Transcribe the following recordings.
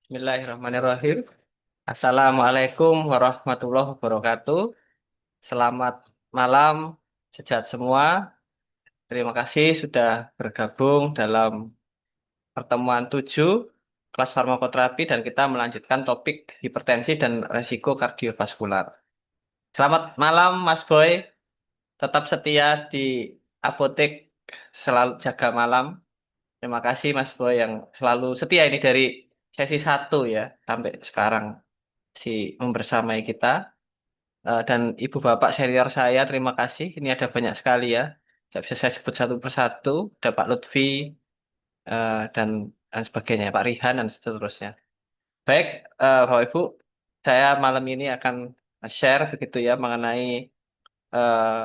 Bismillahirrahmanirrahim. Assalamualaikum warahmatullahi wabarakatuh. Selamat malam, sejahat semua. Terima kasih sudah bergabung dalam pertemuan 7 kelas farmakoterapi dan kita melanjutkan topik hipertensi dan resiko kardiovaskular. Selamat malam, Mas Boy. Tetap setia di apotek, selalu jaga malam. Terima kasih, Mas Boy, yang selalu setia ini dari sesi 1 ya sampai sekarang si membersamai kita. Dan ibu bapak senior saya, terima kasih. Ini ada banyak sekali ya. Tidak bisa saya sebut satu persatu. Ada Pak Lutfi dan sebagainya, Pak Rihan dan seterusnya. Baik, Bapak Ibu, saya malam ini akan share begitu ya mengenai eh,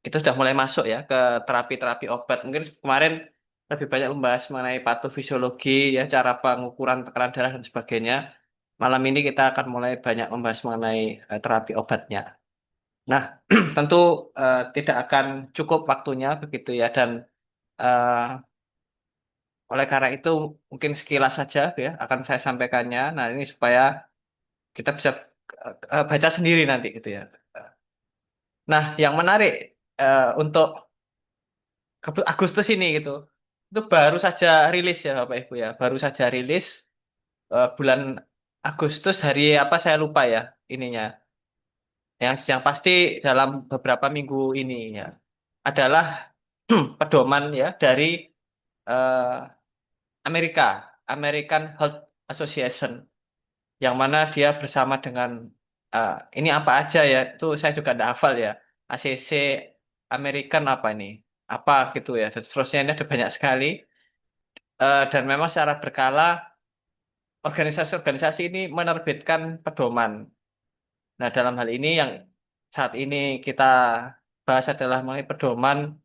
kita sudah mulai masuk ya ke terapi-terapi obat. Mungkin kemarin lebih banyak membahas mengenai patofisiologi ya, cara pengukuran tekanan darah dan sebagainya. Malam ini kita akan mulai banyak membahas mengenai terapi obatnya. Nah, tentu tidak akan cukup waktunya begitu ya dan eh, oleh karena itu mungkin sekilas saja ya akan saya sampaikannya. Nah, ini supaya kita bisa baca sendiri nanti gitu ya. Nah, yang menarik untuk Agustus ini gitu. Itu baru saja rilis ya Bapak Ibu ya. Baru saja rilis bulan Agustus hari apa saya lupa ya ininya. Yang pasti dalam beberapa minggu ini ya adalah pedoman ya dari eh, Amerika, American Health Association, yang mana dia bersama dengan eh, ini apa aja ya, itu saya juga tidak hafal ya, ACC, American apa ini, apa gitu ya, dan seterusnya ini ada banyak sekali. Dan memang secara berkala organisasi-organisasi ini menerbitkan pedoman. Nah, dalam hal ini yang saat ini kita bahas adalah mengenai pedoman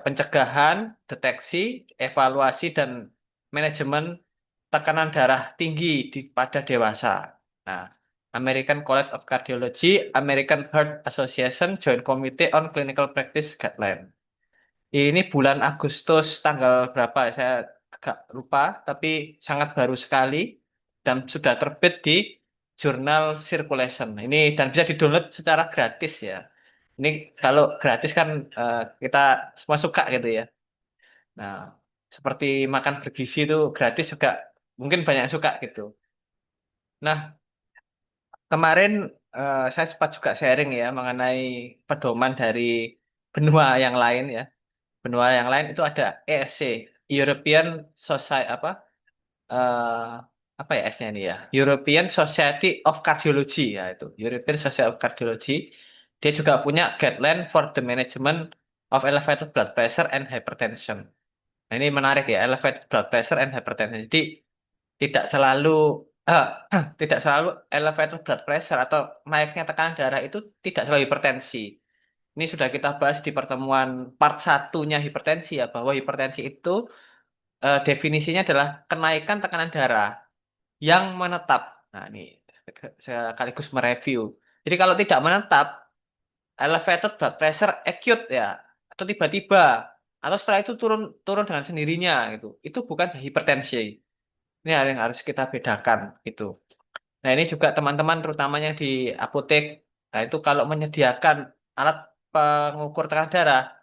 pencegahan, deteksi, evaluasi, dan manajemen tekanan darah tinggi pada dewasa. Nah, American College of Cardiology, American Heart Association, Joint Committee on Clinical Practice Guideline. Ini bulan Agustus tanggal berapa? Saya agak lupa, tapi sangat baru sekali dan sudah terbit di Jurnal Circulation. Ini dan bisa didownload secara gratis ya. Ini kalau gratis kan kita semua suka gitu ya. Nah, seperti makan bergizi itu gratis juga mungkin banyak yang suka gitu. Nah, kemarin saya sempat juga sharing ya mengenai pedoman dari benua yang lain ya. Benua yang lain itu ada ESC, European Society apa ya S-nya ini ya? European Society of Cardiology ya itu. European Society of Cardiology. Dia juga punya guideline for the management of elevated blood pressure and hypertension. Nah, ini menarik ya, elevated blood pressure and hypertension. Jadi tidak selalu eh, tidak selalu elevated blood pressure atau naiknya tekanan darah itu tidak selalu hipertensi. Ini sudah kita bahas di pertemuan part 1-nya hipertensi ya, bahwa hipertensi itu definisinya adalah kenaikan tekanan darah yang menetap. Nah, ini sekaligus mereview. Jadi kalau tidak menetap, elevated blood pressure acute ya, atau tiba-tiba, atau setelah itu turun turun dengan sendirinya gitu. Itu bukan hipertensi. Ini yang harus kita bedakan gitu. Nah, ini juga teman-teman terutamanya di apotek. Nah, itu kalau menyediakan alat pengukur tekanan darah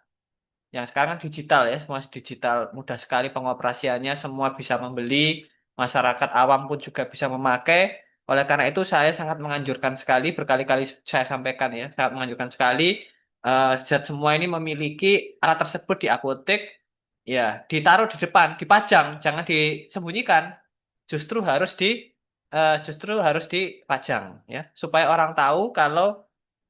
yang sekarang kan digital ya, semua digital, mudah sekali pengoperasiannya, semua bisa membeli, masyarakat awam pun juga bisa memakai. Oleh karena itu saya sangat menganjurkan sekali, berkali-kali saya sampaikan ya, sangat menganjurkan sekali zat semua ini memiliki alat tersebut di apotek, ya ditaruh di depan, dipajang, jangan disembunyikan, justru harus justru harus dipajang ya, supaya orang tahu kalau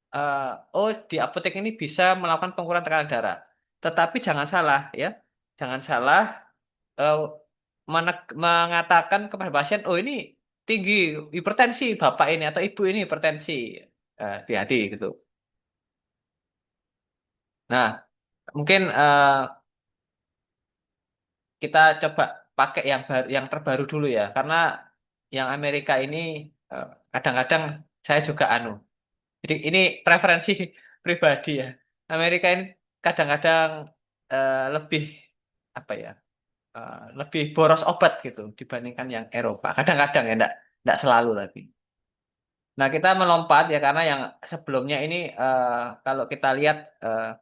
eh, oh di apotek ini bisa melakukan pengukuran tekanan darah. Tetapi jangan salah ya, jangan salah eh, mengatakan kepada pasien, oh ini tinggi hipertensi bapak ini atau ibu ini hipertensi. Hati-hati gitu. Nah, mungkin kita coba pakai yang yang terbaru dulu ya, karena yang Amerika ini eh, kadang-kadang saya juga Jadi ini preferensi pribadi ya. Amerika ini kadang-kadang lebih apa ya? lebih boros obat gitu dibandingkan yang Eropa. Kadang-kadang ya, enggak selalu tapi. Nah, kita melompat ya karena yang sebelumnya ini kalau kita lihat eh,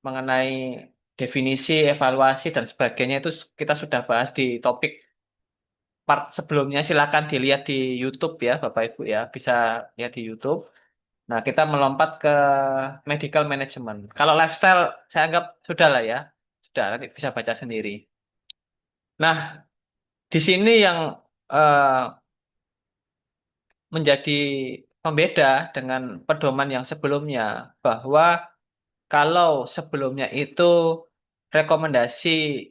mengenai definisi, evaluasi dan sebagainya itu kita sudah bahas di topik part sebelumnya. Silakan dilihat di YouTube ya, Bapak Ibu ya, bisa lihat di YouTube. Nah, kita melompat ke medical management. Kalau lifestyle saya anggap sudah lah ya, sudah nanti bisa baca sendiri. Nah, di sini yang eh, menjadi pembeda dengan pedoman yang sebelumnya bahwa kalau sebelumnya itu rekomendasi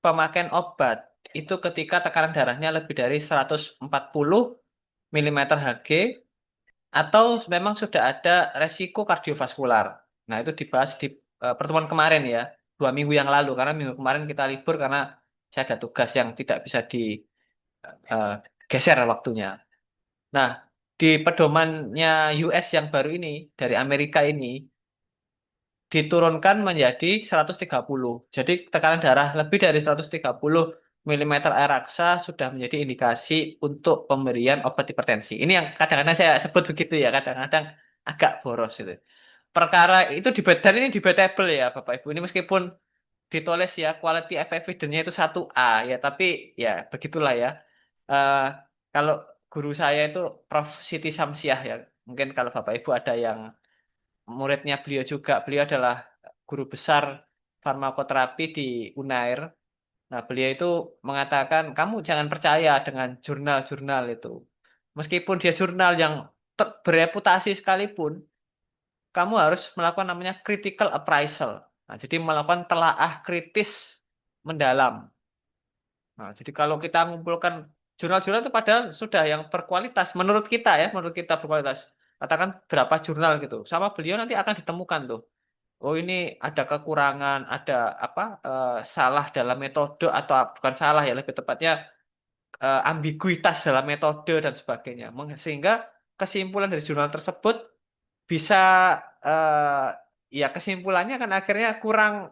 pemakaian obat itu ketika tekanan darahnya lebih dari 140 mm Hg atau memang sudah ada resiko kardiovaskular. Nah, itu dibahas di pertemuan kemarin ya, 2 minggu yang lalu karena minggu kemarin kita libur karena saya ada tugas yang tidak bisa digeser waktunya. Nah, di pedomannya US yang baru ini dari Amerika ini diturunkan menjadi 130. Jadi tekanan darah lebih dari 130 mm air raksa sudah menjadi indikasi untuk pemberian obat hipertensi. Ini yang kadang-kadang saya sebut begitu ya, kadang-kadang agak boros itu. Perkara itu ini debatable ya Bapak Ibu. Ini meskipun ditulis ya quality of evidence-nya itu 1A ya, tapi ya begitulah ya. Eh, kalau guru saya itu Prof. Siti Samsiah ya. Mungkin kalau Bapak Ibu ada yang muridnya beliau juga. Beliau adalah guru besar farmakoterapi di Unair. Nah, beliau itu mengatakan, kamu jangan percaya dengan jurnal-jurnal itu. Meskipun dia jurnal yang bereputasi sekalipun, kamu harus melakukan namanya critical appraisal. Nah, jadi melakukan telaah kritis mendalam. Nah, jadi kalau kita mengumpulkan jurnal-jurnal itu padahal sudah yang berkualitas menurut kita ya, menurut kita berkualitas. Katakan berapa jurnal gitu. Sama beliau nanti akan ditemukan tuh. Oh ini ada kekurangan, ada apa salah dalam metode atau bukan salah ya lebih tepatnya ambiguitas dalam metode dan sebagainya. Sehingga kesimpulan dari jurnal tersebut bisa ya kesimpulannya kan akhirnya kurang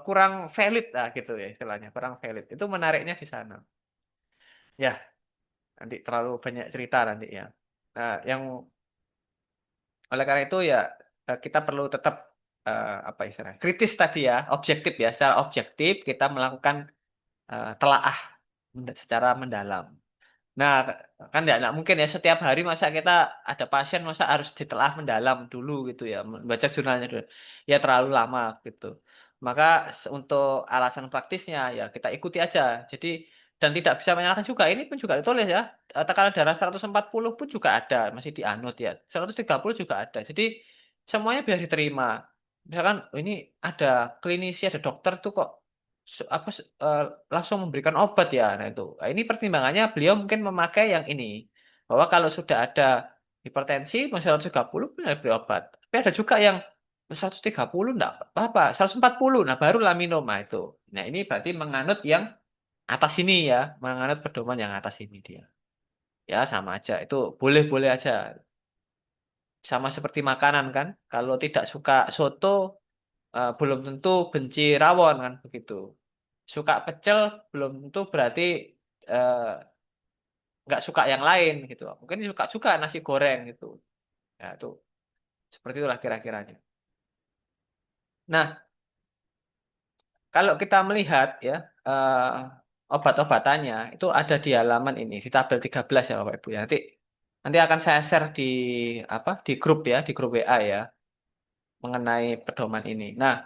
kurang valid lah gitu ya istilahnya, kurang valid. Itu menariknya di sana. Ya, nanti terlalu banyak cerita nanti ya. Nah, yang oleh karena itu ya kita perlu tetap apa istilahnya kritis tadi ya, objektif ya, secara objektif kita melakukan telaah secara mendalam. Nah, kan nggak mungkin ya setiap hari masa kita ada pasien masa harus ditelaah mendalam dulu gitu ya, membaca jurnalnya dulu. Ya terlalu lama gitu. Maka untuk alasan praktisnya ya kita ikuti aja. Jadi dan tidak bisa menyalahkan juga. Ini pun juga ditulis ya. Tekanan darah 140 pun juga ada, masih dianut ya. 130 juga ada. Jadi semuanya bisa diterima. Misalkan oh, ini ada klinisi, ada dokter tuh kok apa langsung memberikan obat ya. Nah itu. Nah, ini pertimbangannya beliau mungkin memakai yang ini bahwa kalau sudah ada hipertensi masih 130 boleh beri obat. Tapi ada juga yang 130 enggak apa-apa, 140 nah barulah minum. Nah itu. Nah, ini berarti menganut yang atas ini ya, menganut pedoman yang atas ini dia. Ya sama aja. Itu boleh-boleh aja. Sama seperti makanan kan. Kalau tidak suka soto belum tentu benci rawon kan begitu. Suka pecel belum tentu berarti eh, nggak suka yang lain gitu. Mungkin suka juga nasi goreng gitu. Ya itu seperti itulah kira-kiranya. Nah, kalau kita melihat ya obat-obatannya itu ada di halaman ini di tabel 13 ya Bapak Ibu ya. Nanti nanti akan saya share di apa di grup ya, di grup WA ya mengenai pedoman ini. Nah,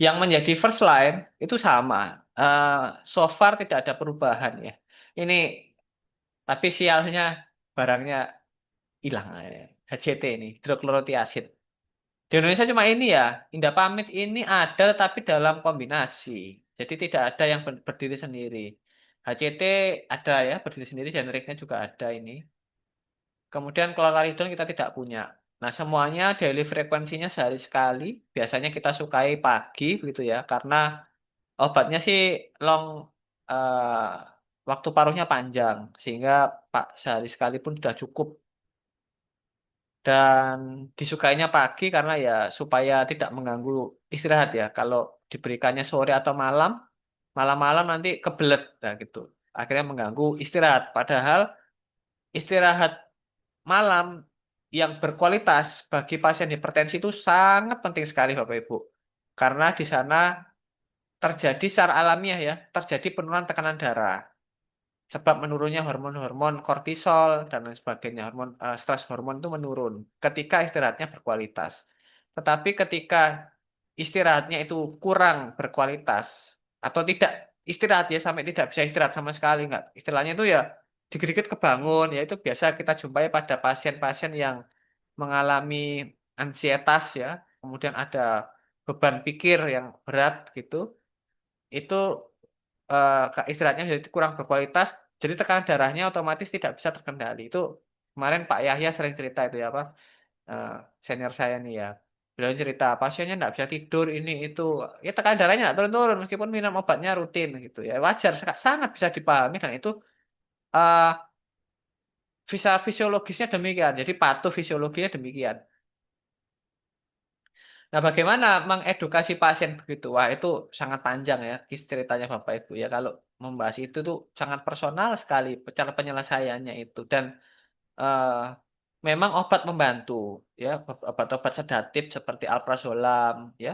yang menjadi first line itu sama. Eh, so far tidak ada perubahan ya. Ini tapi sialnya barangnya hilang ya. HCT ini, hidroklorotiasid. Di Indonesia cuma ini ya, Indapamid ini ada tapi dalam kombinasi. Jadi tidak ada yang berdiri sendiri. HCT ada ya, berdiri sendiri, generiknya juga ada ini. Kemudian chloralidon kita tidak punya. Nah, semuanya daily frekuensinya sehari sekali. Biasanya kita sukai pagi begitu ya, karena obatnya sih long waktu paruhnya panjang sehingga Pak sehari sekali pun sudah cukup dan disukainya pagi karena ya supaya tidak mengganggu istirahat ya. Kalau diberikannya sore atau malam malam-malam nanti kebelet, nah gitu. Akhirnya mengganggu istirahat. Padahal istirahat malam yang berkualitas bagi pasien hipertensi itu sangat penting sekali Bapak Ibu. Karena di sana terjadi secara alamiah ya, terjadi penurunan tekanan darah. Sebab menurunnya hormon-hormon kortisol dan lain sebagainya, stres hormon itu menurun ketika istirahatnya berkualitas. Tetapi ketika istirahatnya itu kurang berkualitas atau tidak istirahat ya sampai tidak bisa istirahat sama sekali nggak istilahnya itu ya dikit-dikit kebangun ya itu biasa kita jumpai pada pasien-pasien yang mengalami ansietas ya kemudian ada beban pikir yang berat gitu itu istirahatnya jadi kurang berkualitas, jadi tekanan darahnya otomatis tidak bisa terkendali. Itu kemarin Pak Yahya sering cerita itu ya apa eh, senior saya nih ya. Beliau cerita pasiennya nggak bisa tidur ini itu, ya tekanan darahnya nggak turun-turun meskipun minum obatnya rutin gitu ya. Wajar, sangat bisa dipahami dan itu eh bisa fisiologisnya demikian. Jadi patuh fisiologinya demikian. Nah, bagaimana mengedukasi pasien begitu? Wah, itu sangat panjang ya, ceritanya Bapak Ibu ya. Kalau membahas itu tuh sangat personal sekali cara penyelesaiannya itu. Dan eh, memang obat membantu ya, obat-obat sedatif seperti alprazolam ya,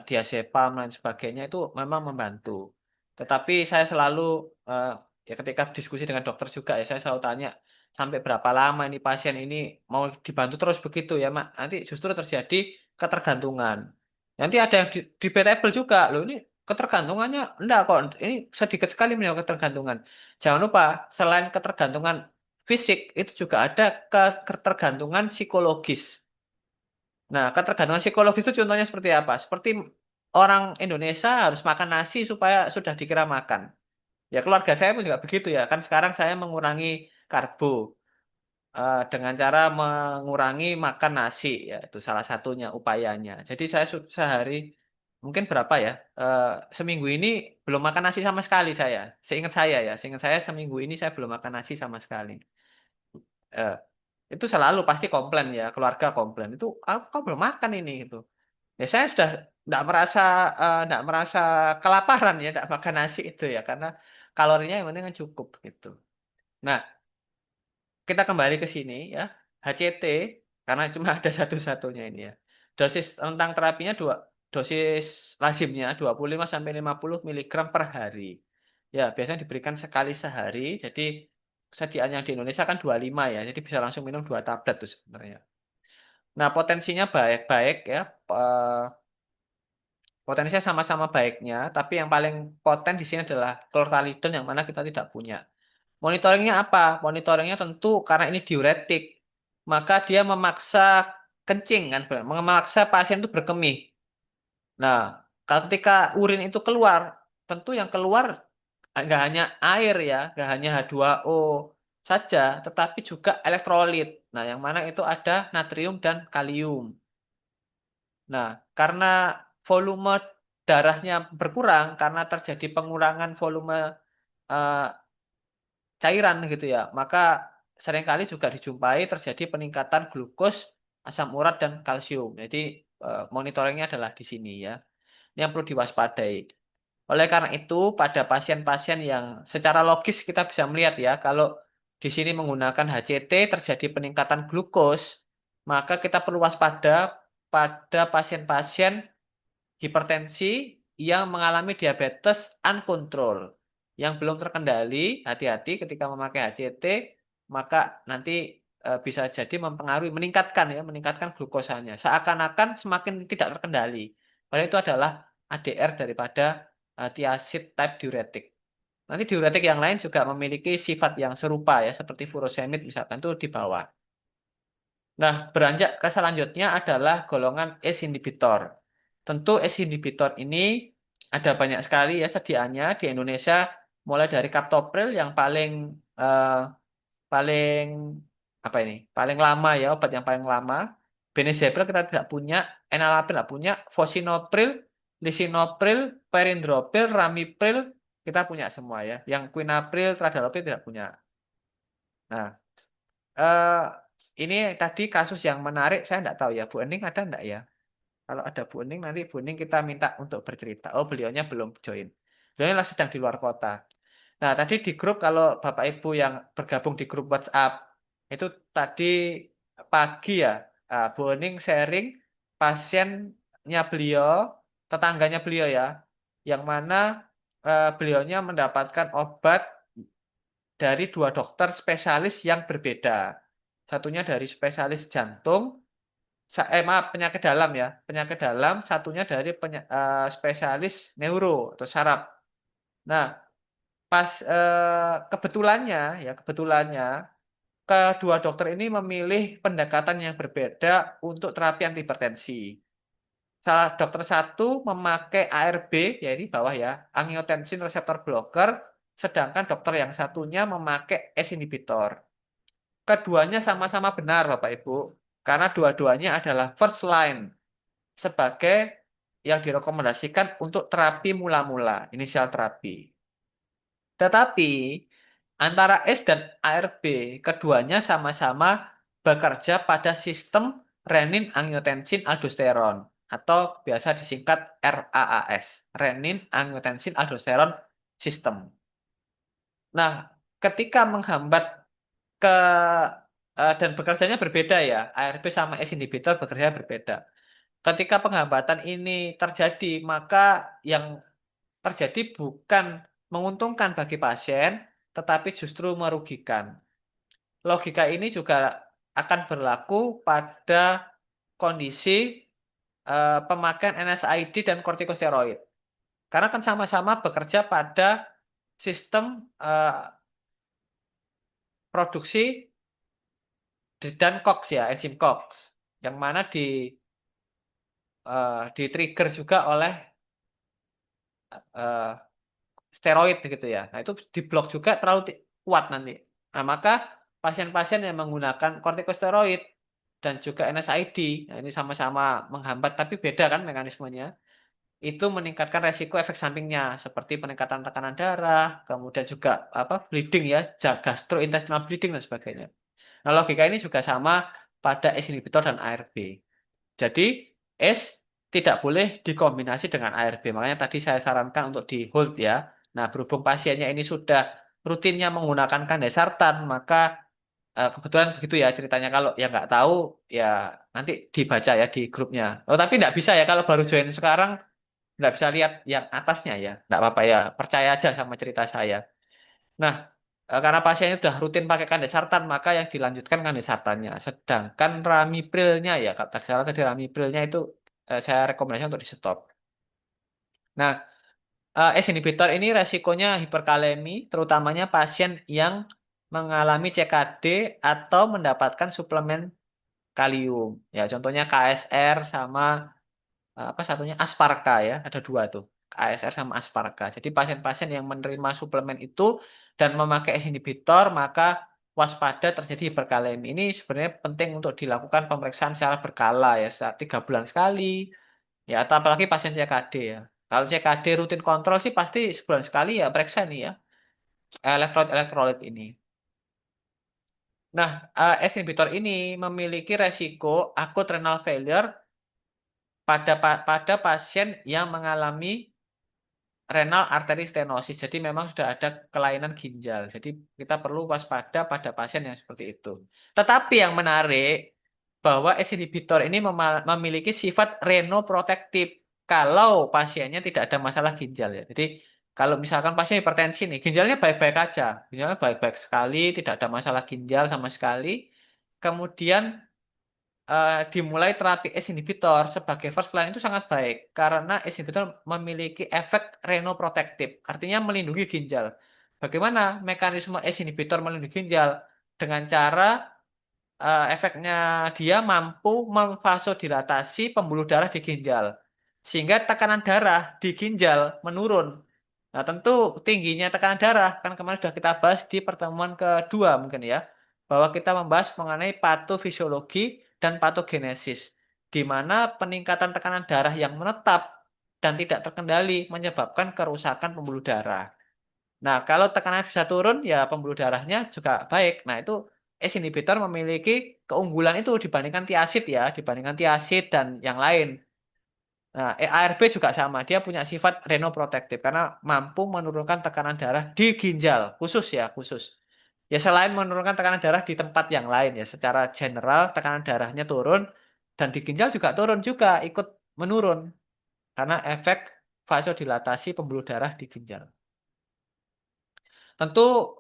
diazepam dan sebagainya itu memang membantu. Tetapi saya selalu eh, ya ketika diskusi dengan dokter juga ya saya selalu tanya sampai berapa lama ini pasien ini mau dibantu terus begitu ya, Mak. Nanti justru terjadi ketergantungan. Nanti ada yang debatable juga loh ini ketergantungannya enggak kok ini sedikit sekali menyebabkan ketergantungan. Jangan lupa selain ketergantungan fisik itu juga ada ketergantungan psikologis. Nah, ketergantungan psikologis itu contohnya seperti apa? Seperti orang Indonesia harus makan nasi supaya sudah dikira makan. Ya keluarga saya pun juga begitu ya. Kan sekarang saya mengurangi karbo dengan cara mengurangi makan nasi ya itu salah satunya upayanya. Jadi saya sehari mungkin berapa ya? eh, Seminggu ini belum makan nasi sama sekali saya. Seingat saya seminggu ini saya belum makan nasi sama sekali. Eh, itu selalu pasti komplain ya keluarga komplain itu kau belum makan ini itu ya saya sudah tidak merasa kelaparan ya tidak makan nasi itu ya karena kalorinya yang penting kan cukup gitu. Nah kita kembali ke sini ya HCT karena cuma ada satu-satunya ini ya dosis tentang terapinya dosis lazimnya 25 sampai 50 miligram per hari ya biasanya diberikan sekali sehari jadi sediaan yang di Indonesia kan 25 ya jadi bisa langsung minum 2 tablet tuh sebenarnya. Nah, potensinya baik-baik ya. Eh, Potensinya sama-sama baiknya, tapi yang paling poten di sini adalah clortalidin yang mana kita tidak punya. Monitoringnya apa? Monitoringnya tentu karena ini diuretik, maka dia memaksa kencing kan, memaksa pasien itu berkemih. Nah, ketika urin itu keluar, tentu yang keluar nggak hanya air ya, nggak hanya H2O saja, tetapi juga elektrolit. Nah, yang mana itu ada natrium dan kalium. Nah, karena volume darahnya berkurang karena terjadi pengurangan volume eh, cairan gitu ya, maka seringkali juga dijumpai terjadi peningkatan glukos, asam urat dan kalsium. Jadi monitoringnya adalah di sini ya. Ini yang perlu diwaspadai. Oleh karena itu, pada pasien-pasien yang secara logis kita bisa melihat ya, kalau di sini menggunakan HCT terjadi peningkatan glukos, maka kita perlu waspada pada pasien-pasien hipertensi yang mengalami diabetes uncontrol, yang belum terkendali, hati-hati ketika memakai HCT, maka nanti bisa jadi mempengaruhi, meningkatkan glukosanya. Seakan-akan semakin tidak terkendali. Padahal itu adalah ADR daripada thiazide type diuretik. Nanti diuretik yang lain juga memiliki sifat yang serupa ya, seperti furosemid misalkan itu di bawah. Nah, beranjak ke selanjutnya adalah golongan ACE inhibitor. Tentu ACE inhibitor ini ada banyak sekali ya sediaannya di Indonesia, mulai dari captopril yang eh, paling apa ini? Paling lama ya, obat yang paling lama. Benezepril kita tidak punya, enalapril tidak punya, fosinopril, lisinopril, perindropril, ramipril kita punya semua ya. Yang quinapril, tradalopil tidak punya. Nah, eh, ini tadi kasus yang menarik, saya nggak tahu ya, Bu Ening ada nggak ya? Kalau ada Bu Ening, nanti Bu Ening kita minta untuk bercerita. Oh, beliaunya belum join. beliau sedang di luar kota. Nah, tadi di grup kalau Bapak Ibu yang bergabung di grup WhatsApp itu tadi pagi ya, Bu Ening sharing pasiennya beliau, tetangganya beliau ya, yang mana beliaunya mendapatkan obat dari dua dokter spesialis yang berbeda. Satunya dari spesialis jantung, maaf penyakit dalam ya, penyakit dalam, satunya dari spesialis neuro atau saraf. Nah, pas kebetulannya ya kebetulannya kedua dokter ini memilih pendekatan yang berbeda untuk terapi anti hipertensi. Salah dokter satu memakai ARB, ya ini bawah ya, angiotensin receptor blocker, sedangkan dokter yang satunya memakai ACE inhibitor. Keduanya sama-sama benar, Bapak Ibu, karena dua-duanya adalah first line sebagai yang direkomendasikan untuk terapi mula-mula, inisial terapi. Tetapi antara S dan ARB, keduanya sama-sama bekerja pada sistem renin angiotensin aldosteron atau biasa disingkat RAAS, renin angiotensin aldosteron system. Nah, ketika menghambat ke dan bekerjanya berbeda ya, ARB sama S inhibitor bekerja berbeda. Ketika penghambatan ini terjadi, maka yang terjadi bukan menguntungkan bagi pasien, tetapi justru merugikan. Logika ini juga akan berlaku pada kondisi pemakaian NSAID dan kortikosteroid. Karena kan sama-sama bekerja pada sistem produksi dan COX ya, enzim COX, yang mana di-trigger juga oleh eh, steroid gitu ya. Nah, itu diblok juga terlalu kuat nanti. Nah, maka pasien-pasien yang menggunakan kortikosteroid dan juga NSAID, nah ini sama-sama menghambat tapi beda kan mekanismenya. Itu meningkatkan resiko efek sampingnya seperti peningkatan tekanan darah, kemudian juga apa bleeding ya, gastrointestinal bleeding dan sebagainya. Nah, logika ini juga sama pada ACE inhibitor dan ARB. Jadi, es tidak boleh dikombinasi dengan ARB. Makanya tadi saya sarankan untuk di hold ya. Nah, berhubung pasiennya ini sudah rutinnya menggunakan kandesartan, maka kebetulan begitu ya ceritanya. Kalau yang nggak tahu, ya nanti dibaca ya di grupnya. Oh, tapi nggak bisa ya kalau baru join sekarang, nggak bisa lihat yang atasnya ya. Nggak apa-apa ya, percaya aja sama cerita saya. Nah, karena pasiennya sudah rutin pakai kandesartan, maka yang dilanjutkan kandesartannya. Sedangkan ramiprilnya ya, kata salah tadi ramiprilnya itu saya rekomendasi untuk di stop. Nah, ACE inhibitor ini resikonya hiperkalemi, terutamanya pasien yang mengalami CKD atau mendapatkan suplemen kalium. Ya, contohnya KSR sama apa satunya Asparka ya, ada dua tuh. KSR sama Asparka. Jadi pasien-pasien yang menerima suplemen itu dan memakai ACE inhibitor maka waspada terjadi hiperkalemi. Ini sebenarnya penting untuk dilakukan pemeriksaan secara berkala ya, 3 bulan sekali. Ya, atau apalagi pasien CKD ya. Kalau CKD rutin kontrol sih pasti sebulan sekali ya periksa nih ya, elektrolit ini. Nah, ACE inhibitor ini memiliki resiko akut renal failure pada pasien yang mengalami renal artery stenosis. Jadi memang sudah ada kelainan ginjal. Jadi kita perlu waspada pada pasien yang seperti itu. Tetapi yang menarik bahwa ACE inhibitor ini memiliki sifat renoprotektif kalau pasiennya tidak ada masalah ginjal ya. Jadi kalau misalkan pasien hipertensi nih, ginjalnya baik-baik aja, ginjalnya baik-baik sekali, tidak ada masalah ginjal sama sekali. Kemudian dimulai terapi ACE inhibitor sebagai first line itu sangat baik karena ACE inhibitor memiliki efek renoprotektif, artinya melindungi ginjal. Bagaimana mekanisme ACE inhibitor melindungi ginjal? Dengan cara efeknya dia mampu memvasodilatasi pembuluh darah di ginjal sehingga tekanan darah di ginjal menurun. Nah, tentu tingginya tekanan darah kan kemarin sudah kita bahas di pertemuan kedua mungkin ya, bahwa kita membahas mengenai patofisiologi dan patogenesis, di mana peningkatan tekanan darah yang menetap dan tidak terkendali menyebabkan kerusakan pembuluh darah. Nah, kalau tekanan bisa turun, ya pembuluh darahnya juga baik. Nah, itu ACE inhibitor memiliki keunggulan itu dibandingkan tiazid ya, dibandingkan tiazid dan yang lain. Nah, ARB juga sama, dia punya sifat renoprotective karena mampu menurunkan tekanan darah di ginjal, khusus ya, khusus. Ya selain menurunkan tekanan darah di tempat yang lain ya, secara general tekanan darahnya turun dan di ginjal juga turun juga, ikut menurun karena efek vasodilatasi pembuluh darah di ginjal. Tentu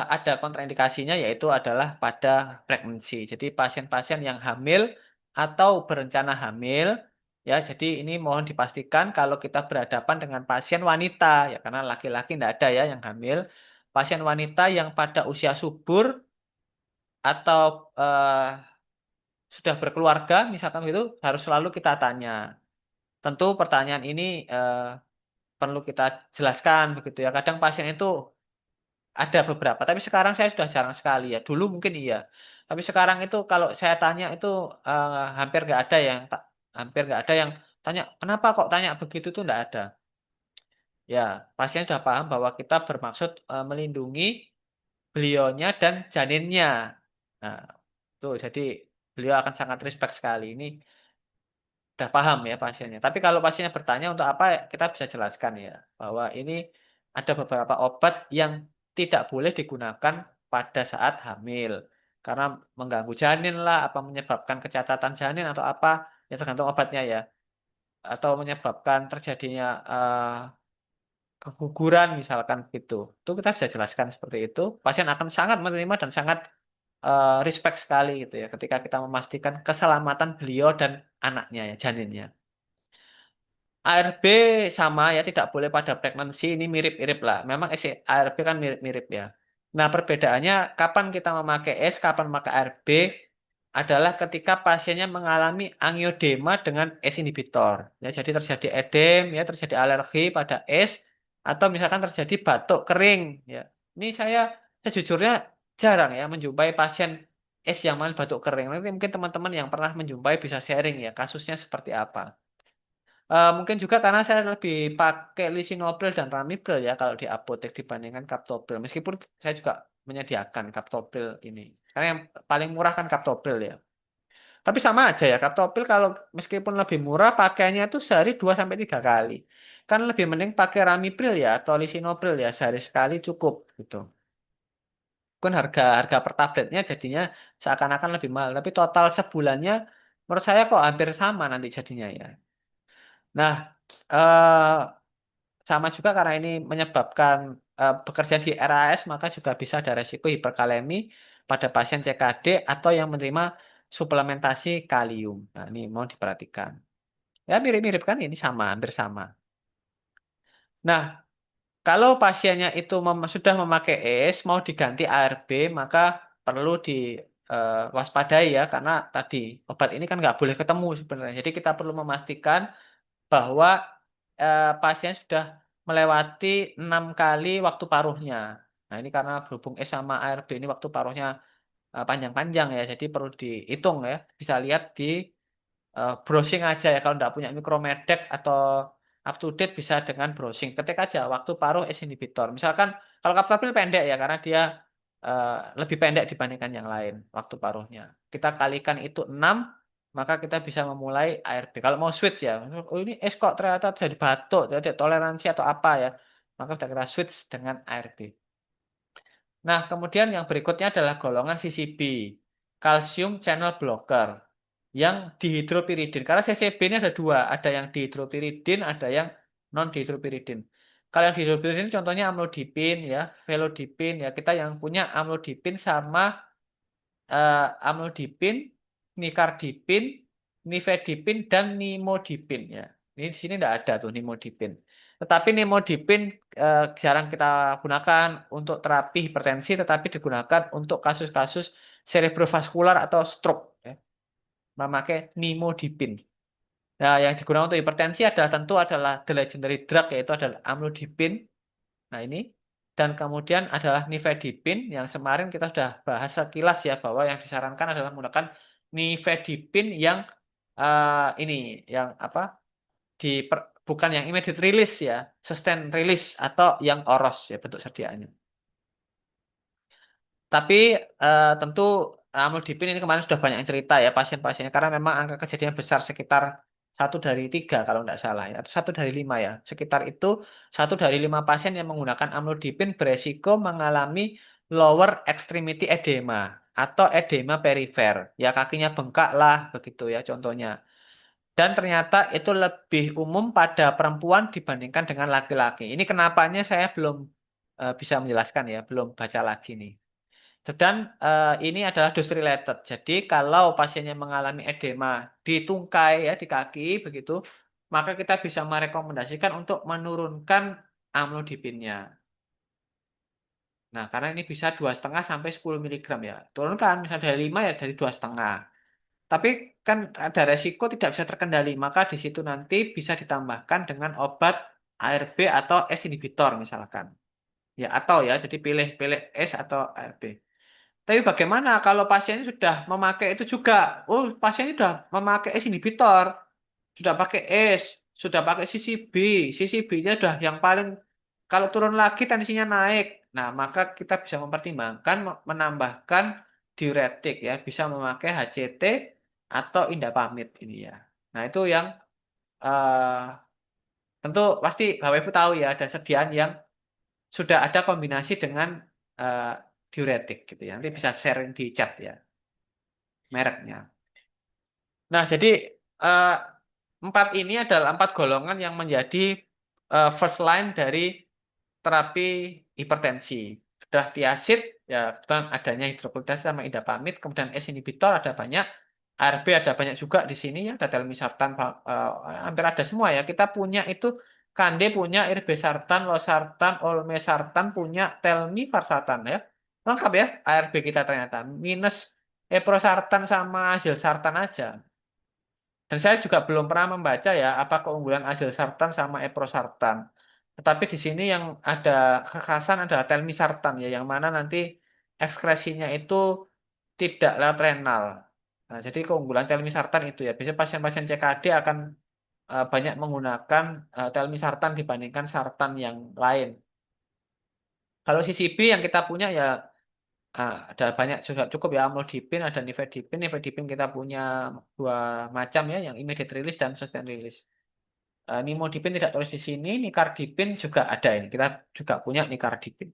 ada kontraindikasinya yaitu adalah pada pregnancy. Jadi pasien-pasien yang hamil atau berencana hamil ya, jadi ini mohon dipastikan kalau kita berhadapan dengan pasien wanita ya karena laki-laki tidak ada ya yang hamil. Pasien wanita yang pada usia subur atau sudah berkeluarga misalkan itu harus selalu kita tanya. Tentu pertanyaan ini eh, perlu kita jelaskan begitu ya. Kadang pasien itu ada beberapa, tapi sekarang saya sudah jarang sekali ya. Dulu mungkin iya, tapi sekarang itu kalau saya tanya itu hampir nggak ada hampir nggak ada yang tanya kenapa kok tanya begitu tuh nggak ada. Ya, pasien sudah paham bahwa kita bermaksud melindungi beliaunya dan janinnya. Nah, tuh jadi beliau akan sangat respect sekali. Ini udah paham ya pasiennya. Tapi kalau pasiennya bertanya untuk apa, kita bisa jelaskan ya bahwa ini ada beberapa obat yang tidak boleh digunakan pada saat hamil karena mengganggu janin lah, apa menyebabkan kecacatan janin atau apa, ya tergantung obatnya ya, atau menyebabkan terjadinya keguguran misalkan gitu. Itu kita bisa jelaskan seperti itu. Pasien akan sangat menerima dan sangat respect sekali gitu ya ketika kita memastikan keselamatan beliau dan anaknya ya, janinnya. ARB sama ya tidak boleh pada pregnancy ini mirip-mirip lah. Memang ARB kan mirip-mirip ya. Nah perbedaannya kapan kita memakai S, kapan memakai ARB adalah ketika pasiennya mengalami angiodema dengan S inhibitor. Ya, jadi terjadi edem, ya terjadi alergi pada S atau misalkan terjadi batuk kering. Ya, ini saya sejujurnya jarang ya menjumpai pasien S yang mana batuk kering. Nanti mungkin teman-teman yang pernah menjumpai bisa sharing ya kasusnya seperti apa. Mungkin juga karena saya lebih pakai lisinopril dan ramipril ya kalau di apotek dibandingkan captopril. Meskipun saya juga menyediakan captopril ini. Karena yang paling murah kan captopril ya. Tapi sama aja ya, captopril kalau meskipun lebih murah pakainya itu sehari 2 sampai 3 kali. Kan lebih mending pakai ramipril ya atau lisinopril ya sehari sekali cukup gitu. Kan harga harga per tabletnya jadinya seakan-akan lebih mahal, tapi total sebulannya menurut saya kok hampir sama nanti jadinya ya. Nah, eh, sama juga karena ini menyebabkan bekerja di RAS, maka juga bisa ada resiko hiperkalemi pada pasien CKD atau yang menerima suplementasi kalium. Nah, ini mau diperhatikan. Ya, mirip-mirip kan ini sama, hampir sama. Nah, kalau pasiennya itu sudah memakai ES, mau diganti ARB, maka perlu diwaspadai ya, karena tadi obat ini kan nggak boleh ketemu sebenarnya. Jadi kita perlu memastikan bahwa pasien sudah melewati 6 kali waktu paruhnya. Nah, ini karena berhubung S sama ARB ini waktu paruhnya panjang-panjang ya, jadi perlu dihitung ya. Bisa lihat di browsing aja ya, kalau nggak punya Micromedec atau up to date bisa dengan browsing. Ketik aja waktu paruh S inhibitor. Misalkan kalau Captopril pendek ya, karena dia eh, lebih pendek dibandingkan yang lain waktu paruhnya. Kita kalikan itu 6 maka kita bisa memulai ARB. Kalau mau switch ya, oh ini es kok ternyata jadi batuk, jadi toleransi atau apa ya, maka kita switch dengan ARB. Nah, kemudian yang berikutnya adalah golongan CCB, calcium channel blocker, yang dihidropiridin. Karena CCB ini ada dua, ada yang dihidropiridin, ada yang non dihidropiridin. Kalau yang dihidropiridin contohnya amlodipin ya, felodipin ya. Kita yang punya amlodipin sama amlodipin, nikardipin, nifedipin, dan nimodipin ya. Ini di sini tidak ada tuh nimodipin. Tetapi nimodipin jarang kita gunakan untuk terapi hipertensi, tetapi digunakan untuk kasus-kasus cerebrovaskular atau stroke, ya, memakai nimodipin. Nah, yang digunakan untuk hipertensi adalah tentu adalah the legendary drug yaitu adalah amlodipin. Nah, ini dan kemudian adalah nifedipin yang kemarin kita sudah bahas sekilas ya bahwa yang disarankan adalah menggunakan nifedipin yang ini yang apa di bukan yang immediate release ya, sustain release atau yang oros ya bentuk sediaannya. Tapi tentu amlodipin ini kemarin sudah banyak yang cerita ya pasien-pasiennya karena memang angka kejadian besar sekitar satu dari tiga kalau nggak salah ya, atau satu dari lima ya, sekitar itu satu dari lima pasien yang menggunakan amlodipin beresiko mengalami lower extremity edema atau edema perifer, ya kakinya bengkak lah begitu ya contohnya. Dan ternyata itu lebih umum pada perempuan dibandingkan dengan laki-laki. Ini kenapanya saya belum bisa menjelaskan ya, belum baca lagi nih. Dan ini adalah dose related. Jadi kalau pasiennya mengalami edema di tungkai ya di kaki begitu, maka kita bisa merekomendasikan untuk menurunkan amlodipinnya. Nah, karena ini bisa 2,5 sampai 10 miligram ya. Turunkan misalnya dari 5 ya dari 2,5. Tapi kan ada resiko tidak bisa terkendali, maka di situ nanti bisa ditambahkan dengan obat ARB atau S inhibitor misalkan. Ya atau ya, jadi pilih-pilih S atau ARB. Tapi bagaimana kalau pasien sudah memakai itu juga? Oh, pasien sudah memakai S inhibitor, sudah pakai S, sudah pakai CCB, CCB-nya sudah yang paling kalau turun lagi tensinya naik. Nah, maka kita bisa mempertimbangkan menambahkan diuretik ya, bisa memakai HCT atau indapamid ini ya. Nah, itu yang tentu pasti Bapak Ibu tahu ya, ada sediaan yang sudah ada kombinasi dengan eh, diuretik gitu ya. Nanti bisa sharing di chat ya mereknya. Nah, jadi eh, empat ini adalah empat golongan yang menjadi first line dari terapi hipertensi. Sudah tiazid, ya kebetulan adanya hidroklorida sama indapamid, kemudian S inhibitor ada banyak, ARB ada banyak juga di sini ya, ada telmisartan, hampir ada semua ya. Kita punya itu, Kande punya irbesartan, losartan, olmesartan, punya telmivarsatan ya. Lengkap ya, ARB kita ternyata. Minus eprosartan sama zilsartan aja. Dan saya juga belum pernah membaca ya apa keunggulan asil sartan sama eprosartan. Tetapi di sini yang ada kekhasan adalah telmisartan ya, yang mana nanti ekskresinya itu tidak lewat renal. Nah, jadi keunggulan telmisartan itu ya. Biasanya pasien-pasien CKD akan banyak menggunakan telmisartan dibandingkan sartan yang lain. Kalau CCB yang kita punya ya ada banyak sudah cukup ya amlodipin, ada nifedipin. Nifedipin kita punya dua macam ya, yang immediate release dan sustained release. Nimodipin tidak tulis di sini, nikardipin juga ada ini. Kita juga punya nikardipin.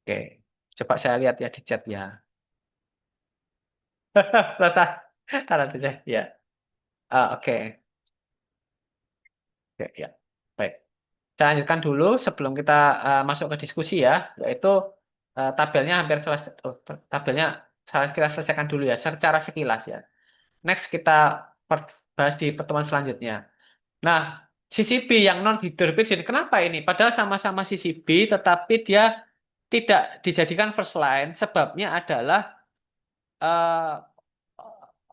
Oke, coba saya lihat ya di chat ya. Selesai. Taruh saja ya. Oke, oke ya. Baik. Saya lanjutkan dulu sebelum kita masuk ke diskusi ya, yaitu tabelnya hampir selesai. Tabelnya kita selesaikan dulu ya, secara sekilas ya. Next kita bahas di pertemuan selanjutnya. Nah, CCB yang non hydrogen, kenapa ini? Padahal sama-sama CCB, tetapi dia tidak dijadikan first line. Sebabnya adalah eh,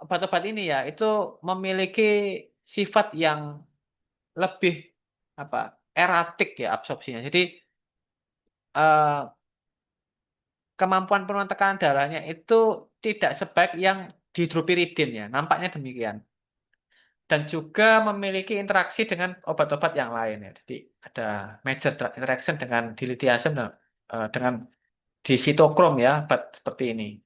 obat-obat ini ya, itu memiliki sifat yang lebih apa? Eratik ya absorpsinya. Jadi eh, kemampuan penurunan tekanan darahnya itu tidak sebaik yang dihidropiridin ya. Nampaknya demikian. Dan juga memiliki interaksi dengan obat-obat yang lain ya. Jadi ada major drug interaction dengan dilithiazem dan dengan disitokrom ya, obat seperti ini.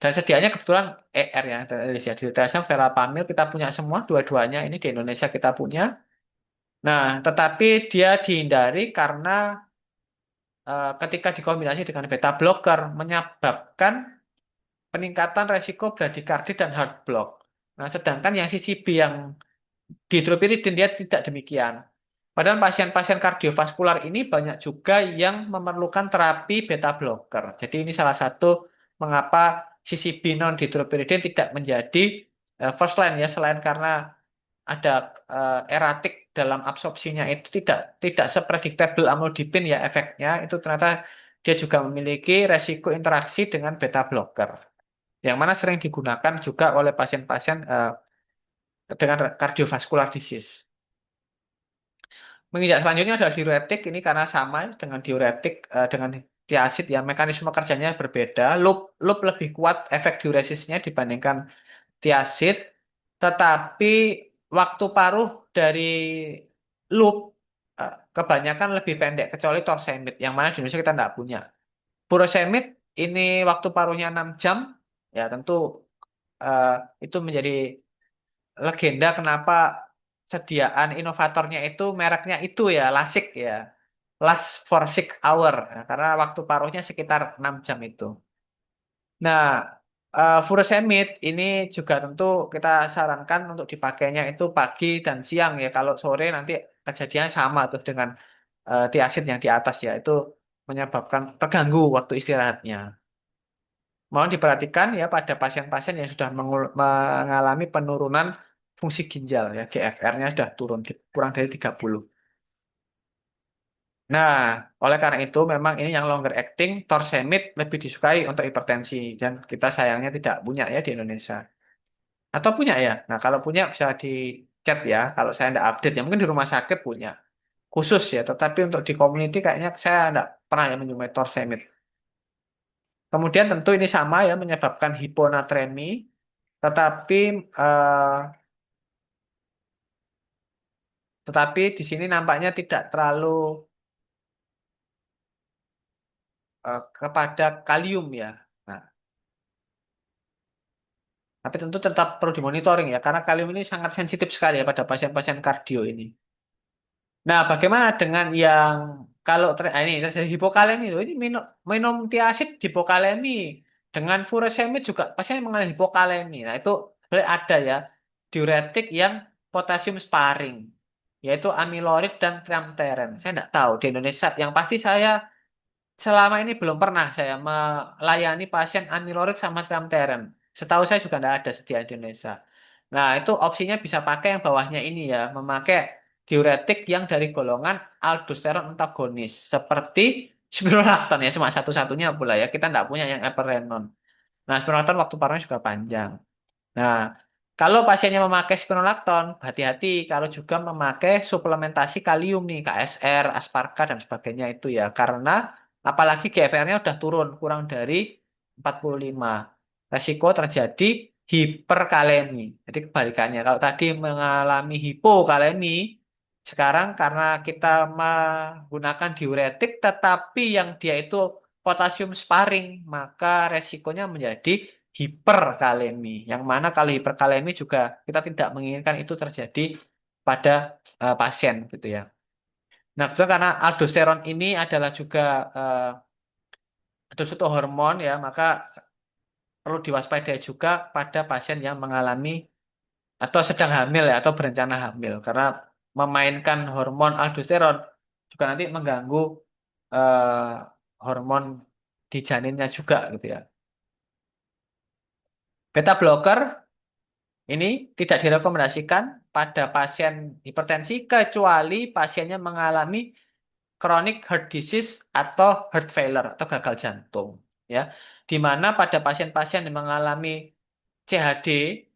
Dan sedianya kebetulan ER ya, dari Indonesia. Dilithiazem, verapamil kita punya semua, dua-duanya ini di Indonesia kita punya. Nah, tetapi dia dihindari karena ketika dikombinasi dengan beta blocker menyebabkan peningkatan resiko bradikardi dan heart block. Nah, sedangkan yang CCB yang dihidropiridin dia tidak demikian. Padahal pasien-pasien kardiovaskular ini banyak juga yang memerlukan terapi beta blocker. Jadi ini salah satu mengapa CCB non dihidropiridin tidak menjadi first line ya, selain karena ada eratik dalam absorpsinya itu tidak sepredictable amlodipin ya efeknya, itu ternyata dia juga memiliki resiko interaksi dengan beta blocker yang mana sering digunakan juga oleh pasien-pasien dengan cardiovascular disease. Menginjak selanjutnya adalah diuretik, ini karena sama dengan diuretik dengan diasid ya, mekanisme kerjanya berbeda. Loop loop lebih kuat efek diuresisnya dibandingkan tiazid, tetapi waktu paruh dari loop kebanyakan lebih pendek kecuali torsemid yang mana di Indonesia kita tidak punya. Furosemid ini waktu paruhnya 6 jam, ya tentu eh, itu menjadi legenda kenapa sediaan inovatornya itu mereknya itu ya Lasik ya. Last for 6 hour. Nah, karena waktu paruhnya sekitar 6 jam itu. Nah, furosemid ini juga tentu kita sarankan untuk dipakainya itu pagi dan siang ya. Kalau sore nanti kejadiannya sama tuh dengan tiasid yang di atas ya. Itu menyebabkan terganggu waktu istirahatnya. Mohon diperhatikan ya pada pasien-pasien yang sudah mengalami penurunan fungsi ginjal ya. GFR-nya sudah turun kurang dari 30. Nah, oleh karena itu memang ini yang longer acting, torsemid lebih disukai untuk hipertensi dan kita sayangnya tidak punya ya di Indonesia. Atau punya ya? Nah, kalau punya bisa di chat ya. Kalau saya tidak update ya mungkin di rumah sakit punya khusus ya. Tetapi untuk di community kayaknya saya tidak pernah ya menjumpai torsemid. Kemudian tentu ini sama ya menyebabkan hiponatremi, tetapi eh, tetapi di sini nampaknya tidak terlalu kepada kalium ya. Nah, tapi tentu tetap perlu dimonitoring ya, karena kalium ini sangat sensitif sekali ya pada pasien-pasien kardio ini. Nah, bagaimana dengan yang kalau ini terjadi hipokalemi loh, ini minum minum tiasid hipokalemi dengan furosemid juga pasien mengalami hipokalemi. Nah, itu sebenarnya ada ya diuretik yang potasium sparing, yaitu amilorid dan triamteren. Saya tidak tahu di Indonesia. Yang pasti saya selama ini belum pernah saya melayani pasien amiloid sama triamteren. Setahu saya juga tidak ada sedia di Indonesia. Nah, itu opsinya bisa pakai yang bawahnya ini ya, memakai diuretik yang dari golongan aldosteron antagonis seperti spironolakton ya, cuma satu-satunya pula ya. Kita tidak punya yang eplerenone. Nah, spironolakton waktu paruhnya juga panjang. Nah, kalau pasiennya memakai spironolakton, hati-hati kalau juga memakai suplementasi kalium nih, KSR, asparka, dan sebagainya itu ya. Karena apalagi GFR-nya udah turun, kurang dari 45. Resiko terjadi hiperkalemi. Jadi kebalikannya, kalau tadi mengalami hipokalemi, sekarang karena kita menggunakan diuretik, tetapi yang dia itu potasium sparing, maka resikonya menjadi hiperkalemi. Yang mana kalau hiperkalemi juga kita tidak menginginkan itu terjadi pada pasien gitu ya. Nah, betul karena aldosteron ini adalah juga ada suatu hormon ya, maka perlu diwaspadai juga pada pasien yang mengalami atau sedang hamil ya atau berencana hamil karena memainkan hormon aldosteron juga nanti mengganggu hormon di janinnya juga gitu ya. Beta blocker ini tidak direkomendasikan pada pasien hipertensi kecuali pasiennya mengalami chronic heart disease atau heart failure atau gagal jantung ya. Di mana pada pasien-pasien yang mengalami CHD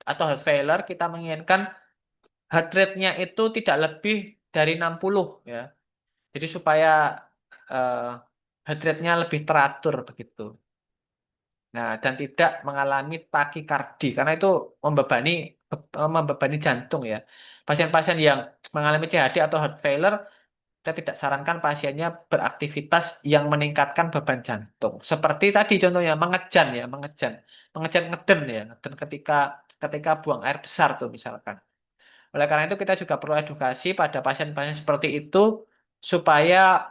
atau heart failure kita menginginkan heart rate-nya itu tidak lebih dari 60 ya. Jadi supaya eh, heart rate-nya lebih teratur begitu. Nah, dan tidak mengalami takikardi karena itu membebani membebani jantung ya. Pasien-pasien yang mengalami CHD atau heart failure, kita tidak sarankan pasiennya beraktivitas yang meningkatkan beban jantung. Seperti tadi contohnya mengejan ya, mengejan, mengejan ngeden ya, ngeden ketika ketika buang air besar tuh misalkan. Oleh karena itu kita juga perlu edukasi pada pasien-pasien seperti itu supaya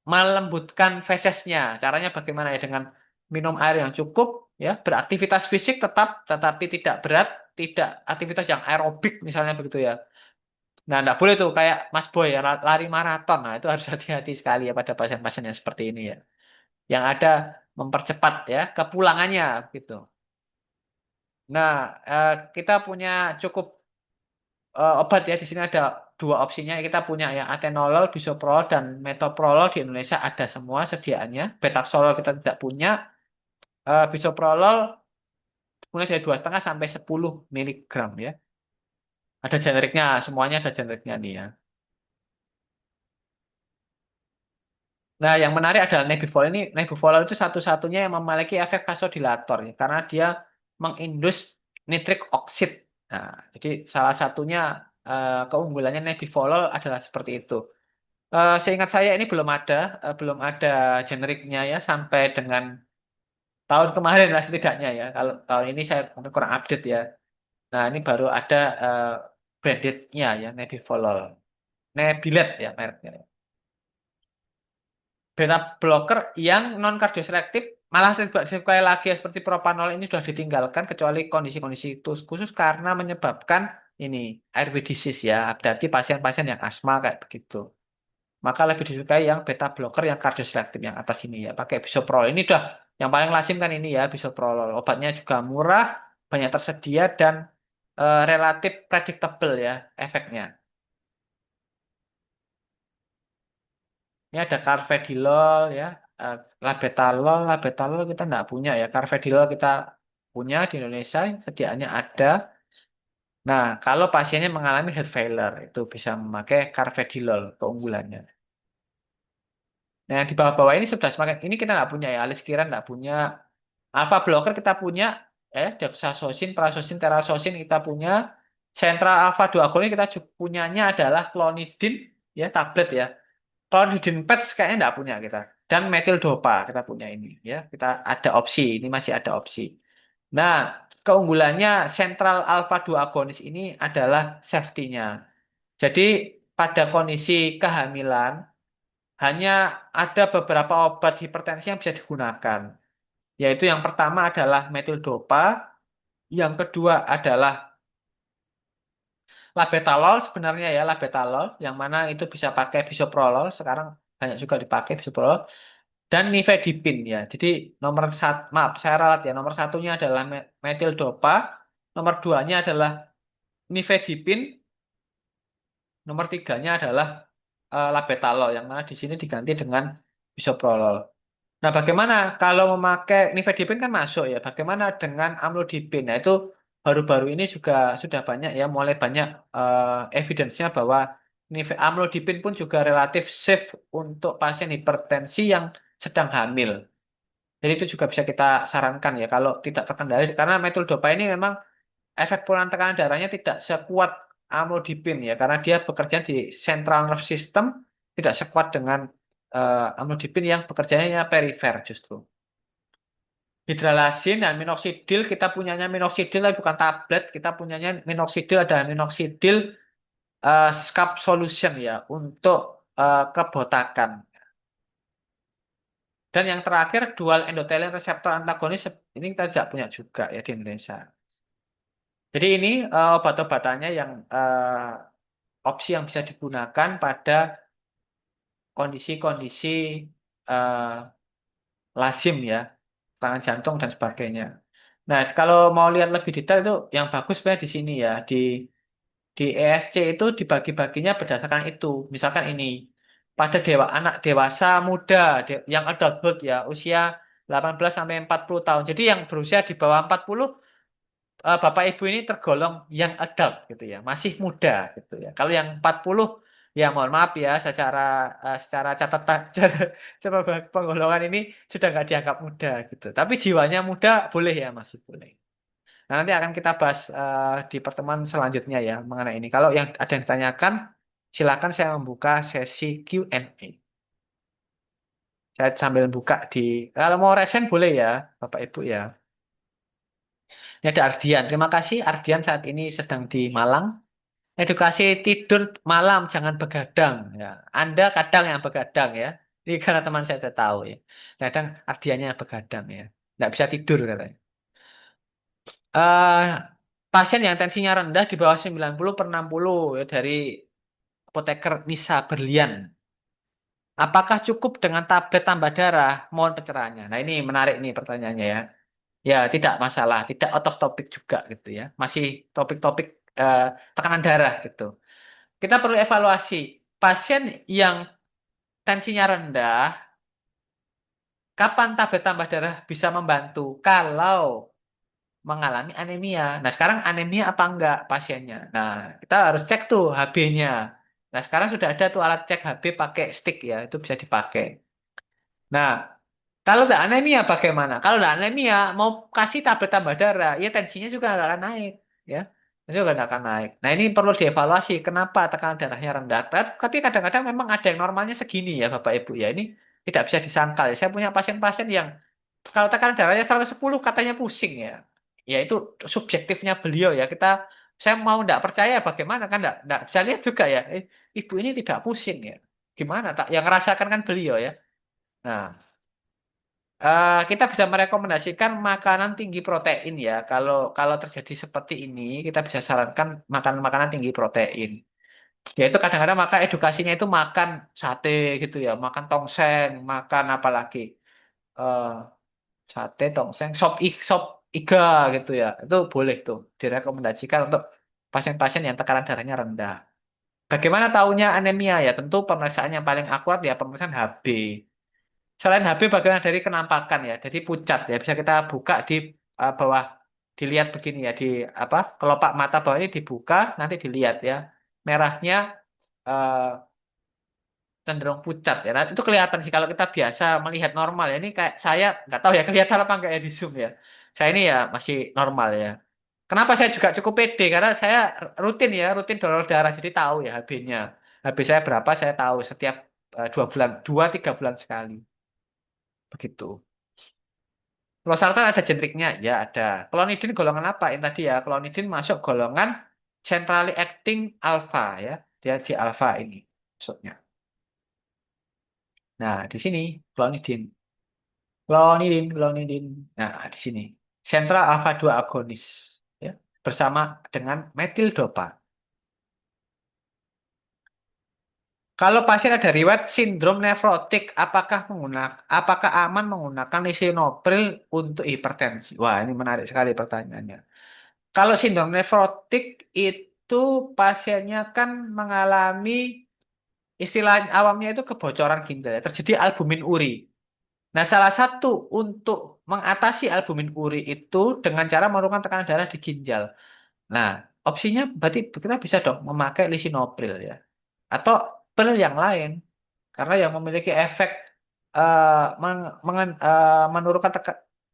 melembutkan fesesnya. Caranya bagaimana ya dengan minum air yang cukup ya, beraktivitas fisik tetap tetapi tidak berat, tidak aktivitas yang aerobik misalnya begitu ya. Nah, enggak boleh tuh kayak Mas Boy ya lari maraton. Nah, itu harus hati-hati sekali ya pada pasien-pasien yang seperti ini ya. Yang ada mempercepat ya kepulangannya gitu. Nah, kita punya cukup obat ya di sini ada dua opsinya kita punya ya atenolol, bisoprolol dan metoprolol di Indonesia ada semua sediaannya. Betaxolol kita tidak punya. Bisoprolol mulai dari 2,5 sampai 10 miligram ya. Ada generiknya, semuanya ada generiknya nih ya. Nah, yang menarik adalah nebivolol ini. Nebivolol itu satu-satunya yang memiliki efek vasodilator ya, karena dia mengindus nitrik oksid. Nah, jadi salah satunya keunggulannya nebivolol adalah seperti itu. Seingat saya ini belum ada generiknya ya sampai dengan tahun kemarin lah setidaknya ya. Kalau tahun ini saya mungkin kurang update ya. Nah, ini baru ada eh, brandednya ya, Nebivolol. Nebilet ya mereknya. Beta blocker yang non kardioselektif malah sekali lagi ya, seperti propanol ini sudah ditinggalkan kecuali kondisi-kondisi itu khusus karena menyebabkan ini airway disease ya. Berarti pasien-pasien yang asma kayak begitu. Maka lebih disukai yang beta blocker yang kardioselektif yang atas ini ya. Pakai bisoprol. Ini udah yang paling lazim kan ini ya bisoprol. Obatnya juga murah, banyak tersedia dan relatif predictable ya efeknya. Ini ada carvedilol ya, eh, labetalol, labetalol kita nggak punya ya. Carvedilol kita punya di Indonesia, sediaannya ada. Nah, kalau pasiennya mengalami heart failure, itu bisa memakai carvedilol keunggulannya. Nah, yang di bawah-bawah ini sudah semakin, ini kita nggak punya ya, aliskiran nggak punya, alpha blocker kita punya, dexazosin, prazosin, terazosin kita punya, sentral alpha 2 agonis kita punyanya adalah clonidine, ya tablet ya. Kalau di Dinpatch kayaknya nggak punya kita. Dan metil dopa kita punya ini ya. Kita ada opsi, ini masih ada opsi. Nah, keunggulannya sentral alpha 2 agonis ini adalah safety-nya. Jadi pada kondisi kehamilan hanya ada beberapa obat hipertensi yang bisa digunakan. Yaitu yang pertama adalah metil dopa, yang kedua adalah labetalol sebenarnya ya labetalol yang mana itu bisa pakai bisoprolol sekarang banyak juga dipakai bisoprolol dan nifedipin ya. Jadi nomor satu, maaf saya ralat ya. Nomor satunya adalah metil dopa, nomor duanya adalah nifedipin, nomor tiganya adalah labetalol yang mana di sini diganti dengan bisoprolol. Nah, bagaimana kalau memakai nifedipin kan masuk ya. Bagaimana dengan amlodipin? Nah, itu baru-baru ini juga sudah banyak ya, mulai banyak evidence-nya bahwa amlodipin pun juga relatif safe untuk pasien hipertensi yang sedang hamil. Jadi itu juga bisa kita sarankan ya kalau tidak terkendali karena metuldopa ini memang efek penurunan tekanan darahnya tidak sekuat amlodipin ya karena dia bekerja di central nervous system tidak sekuat dengan amlodipin yang bekerjanya perifer justru. Hidralazin dan minoxidil kita punyanya minoxidil tapi bukan tablet kita punyanya minoxidil ada minoxidil scalp solution ya untuk kebotakan. Dan yang terakhir dual endothelin reseptor antagonis ini kita tidak punya juga ya di Indonesia. Jadi ini obat-obatannya yang opsi yang bisa digunakan pada kondisi-kondisi eh, lazim ya, serangan jantung dan sebagainya. Nah, kalau mau lihat lebih detail itu yang bagus sebenarnya di sini ya, di ESC itu dibagi-baginya berdasarkan itu. Misalkan ini pada anak dewasa muda yang adulthood ya, usia 18 sampai 40 tahun. Jadi yang berusia di bawah 40 Bapak Ibu ini tergolong yang adult gitu ya, masih muda gitu ya. Kalau yang 40 ya mohon maaf ya secara catatan secara penggolongan ini sudah nggak dianggap muda gitu. Tapi jiwanya muda boleh ya masih boleh. Nah, nanti akan kita bahas di pertemuan selanjutnya ya mengenai ini. Kalau yang ada yang ditanyakan, silakan saya membuka sesi Q&A. Saya sambil buka kalau mau resen boleh ya, Bapak Ibu ya. Ini ada Ardian. Terima kasih Ardian saat ini sedang di Malang. Edukasi tidur malam, jangan begadang. Ya. Anda kadang yang begadang ya. Ini karena teman saya sudah tahu ya. Kadang Ardiannya yang begadang ya. Nggak bisa tidur katanya. eh Pasien yang tensinya rendah di bawah 90 per 60 ya, dari apoteker Nisa Berlian. Apakah cukup dengan tablet tambah darah? Mohon pencerahannya. Nah, ini menarik nih pertanyaannya ya. Ya, tidak masalah, tidak out of topic juga gitu ya. Masih topik-topik eh, tekanan darah gitu. Kita perlu evaluasi. Pasien yang tensinya rendah, kapan tablet tambah darah bisa membantu? Kalau mengalami anemia. Nah, sekarang anemia apa enggak pasiennya? Nah, kita harus cek tuh HB-nya. Nah, sekarang sudah ada tuh alat cek HB pakai stick ya, itu bisa dipakai. Nah, kalau nggak anemia bagaimana? Kalau nggak anemia, mau kasih tablet tambah darah, ya tensinya juga nggak akan naik, ya. Tensinya juga nggak akan naik. Nah, ini perlu dievaluasi. Kenapa tekanan darahnya rendah? Tapi kadang-kadang memang ada yang normalnya segini ya, Bapak Ibu ya. Ini tidak bisa disangkal. Ya. Saya punya pasien-pasien yang kalau tekanan darahnya 110 katanya pusing ya. Ya itu subjektifnya beliau ya. Saya mau nggak percaya bagaimana kan nggak bisa lihat juga ya. Ibu ini tidak pusing ya. Gimana tak? Yang ngerasakan kan beliau ya. Nah, kita bisa merekomendasikan makanan tinggi protein ya. Kalau kalau terjadi seperti ini, kita bisa sarankan makan makanan tinggi protein. Ya itu kadang-kadang maka edukasinya itu makan sate gitu ya, makan tongseng, makan apa lagi? Eh, Sate, tongseng, sop iga gitu ya. Itu boleh tuh direkomendasikan untuk pasien-pasien yang tekanan darahnya rendah. Bagaimana tahunya anemia ya? Tentu pemeriksaan yang paling akurat ya pemeriksaan HB. Selain HB bagaimana dari kenampakan ya? Jadi pucat ya bisa kita buka di bawah, dilihat begini ya di apa, kelopak mata bawah ini dibuka nanti dilihat ya. Merahnya eh, cenderung pucat ya. Nah, itu kelihatan sih kalau kita biasa melihat normal ya. Ini kayak saya nggak tahu ya kelihatan apa enggak ya di Zoom ya. Saya ini ya masih normal ya. Kenapa saya juga cukup pede? Karena saya rutin ya, rutin donor darah jadi tahu ya HB-nya. HB saya berapa saya tahu setiap 2 bulan, 2-3 bulan sekali. Begitu. Losartan ada generiknya, ya ada. Klonidin golongan apa? Yang tadi ya, klonidin masuk golongan centrally acting alpha ya. Dia di alpha ini maksudnya. Nah, di sini klonidin. Klonidin. Nah, di sini. Sentral alpha 2 agonis. Ya, bersama dengan metildopa. Kalau pasien ada riwayat sindrom nefrotik, apakah aman menggunakan lisinopril untuk hipertensi? Wah, ini menarik sekali pertanyaannya. Kalau sindrom nefrotik itu pasiennya kan mengalami istilah awamnya itu kebocoran ginjal, ya, terjadi albumin uri. Nah, salah satu untuk mengatasi albumin uri itu dengan cara menurunkan tekanan darah di ginjal. Nah, opsinya berarti kita bisa dong memakai lisinopril ya. Atau pil yang lain. Karena yang memiliki efek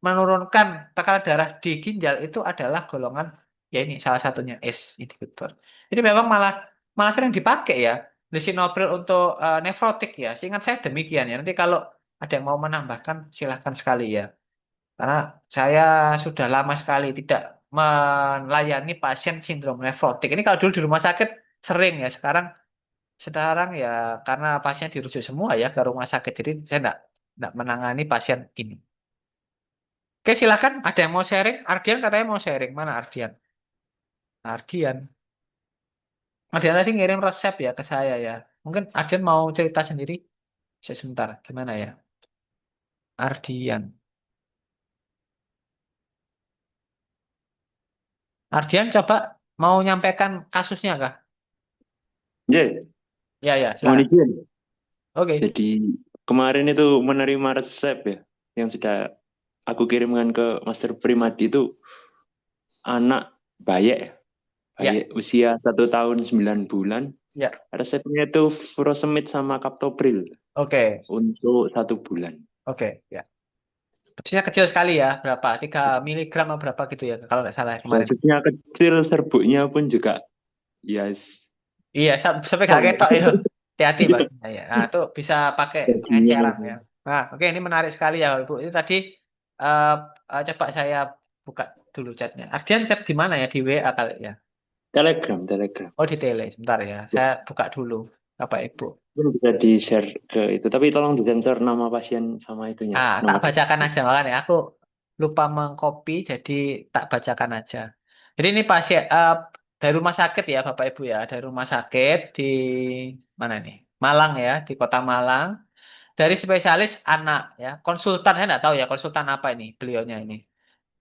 menurunkan tekanan darah di ginjal itu adalah golongan, ya ini salah satunya ACE inhibitor. Jadi memang malah malah sering dipakai ya lisinopril untuk nefrotik ya. Seingat saya demikian ya. Nanti kalau ada yang mau menambahkan silahkan sekali ya. Karena saya sudah lama sekali tidak melayani pasien sindrom nefrotik. Ini kalau dulu di rumah sakit sering ya. Sekarang ya karena pasien dirujuk semua ya ke rumah sakit. Jadi saya enggak menangani pasien ini. Oke, silakan. Ada yang mau sharing? Ardian katanya mau sharing. Mana Ardian? Ardian. Ardian tadi ngirim resep ya ke saya ya. Mungkin Ardian mau cerita sendiri. Sebentar. Gimana ya? Ardian. Ardian coba mau nyampaikan kasusnya kah? Ya, Ya, ya, mohon silakan. izin. Oke. Jadi kemarin itu menerima resep ya, yang sudah aku kirimkan ke Master Primadi itu anak bayek, ya. Ya, Bayek usia 1 tahun 9 bulan. ya. Resepnya itu furosemid sama kaptopril Oke. untuk 1 bulan. Oke, ya. Dosisnya kecil sekali ya. Berapa? 3 miligram atau berapa gitu ya. Kalau nggak salah kemarin. Dosisnya kecil, serbuknya pun juga ya Iya, sampai gak strong. ketok ya. Hati-hati bajunya ya. Nah, itu bisa pakai Jadi pengenceran ya. Nah, oke ini menarik sekali ya, Ibu. Itu tadi eh coba saya buka dulu chatnya. Ardian chat di mana ya? Di WA kali ya. Telegram, Telegram. Oh, di tele. Sebentar ya. Saya buka dulu. Bapak Ibu. Mungkin bisa di-share ke itu. Tapi tolong disensor nama pasien sama itunya, Tak nomor. bacakan aja makanya aku lupa mengcopy jadi tak bacakan aja. Jadi ini pasien dari rumah sakit ya Bapak Ibu ya, dari rumah sakit di mana nih? Malang ya, di Kota Malang. Dari spesialis anak ya, konsultan saya nggak tahu ya konsultan apa ini beliaunya ini.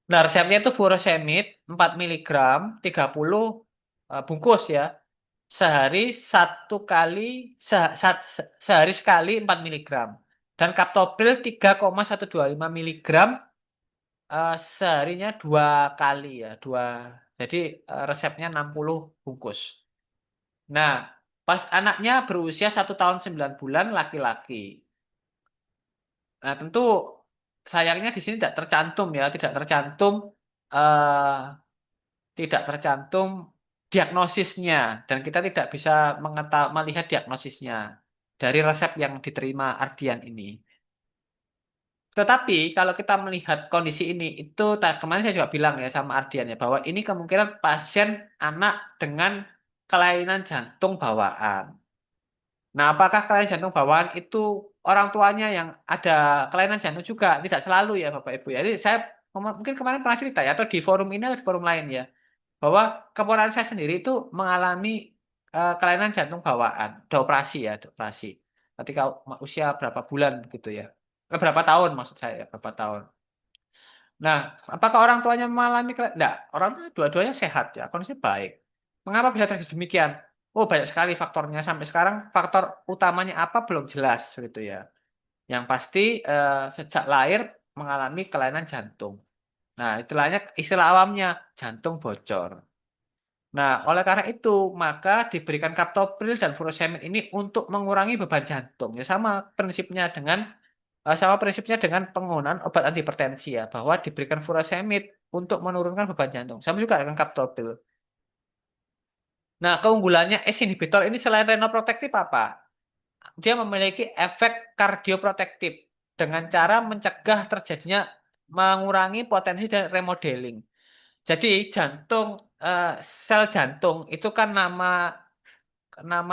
Nah, resepnya itu furosemid 4 miligram 30 bungkus ya. Sehari satu kali sehari sekali 4 miligram. Dan kaptopril 3,125 miligram seharinya 2 kali ya, dua. Jadi resepnya 60 bungkus. Nah, pas anaknya berusia 1 tahun 9 bulan laki-laki. Nah, tentu sayangnya di sini tidak tercantum ya, eh, tidak tercantum diagnosisnya dan kita tidak bisa melihat diagnosisnya dari resep yang diterima Ardian ini. Tetapi kalau kita melihat kondisi ini, itu kemarin saya juga bilang ya sama Ardian ya, bahwa ini kemungkinan pasien anak dengan kelainan jantung bawaan. Nah, apakah kelainan jantung bawaan itu orang tuanya yang ada kelainan jantung juga? Tidak selalu ya Bapak Ibu ya. Jadi saya mungkin kemarin pernah cerita ya, atau di forum ini atau di forum lain ya, bahwa keponakan saya sendiri itu mengalami kelainan jantung bawaan, dioperasi ya, dioperasi. Ketika usia berapa bulan gitu ya. Berapa tahun maksud saya, berapa tahun. Nah, apakah orang tuanya mengalami enggak, orang tua dua-duanya sehat ya, kondisinya baik. Mengapa bisa terjadi demikian? Oh, banyak sekali faktornya. Sampai sekarang faktor utamanya apa belum jelas gitu ya. Yang pasti sejak lahir mengalami kelainan jantung. Nah, istilahnya istilah awamnya jantung bocor. Nah, oleh karena itu, maka diberikan kaptopril dan furosemid ini untuk mengurangi beban jantung. Ya sama prinsipnya dengan penggunaan obat antihipertensi ya, bahwa diberikan furosemid untuk menurunkan beban jantung. Sama juga dengan kaptopril. Nah, keunggulannya ACE inhibitor ini selain renoprotektif apa? Dia memiliki efek kardioprotektif dengan cara mencegah terjadinya mengurangi potensi dan remodeling. Jadi jantung eh, sel jantung itu kan nama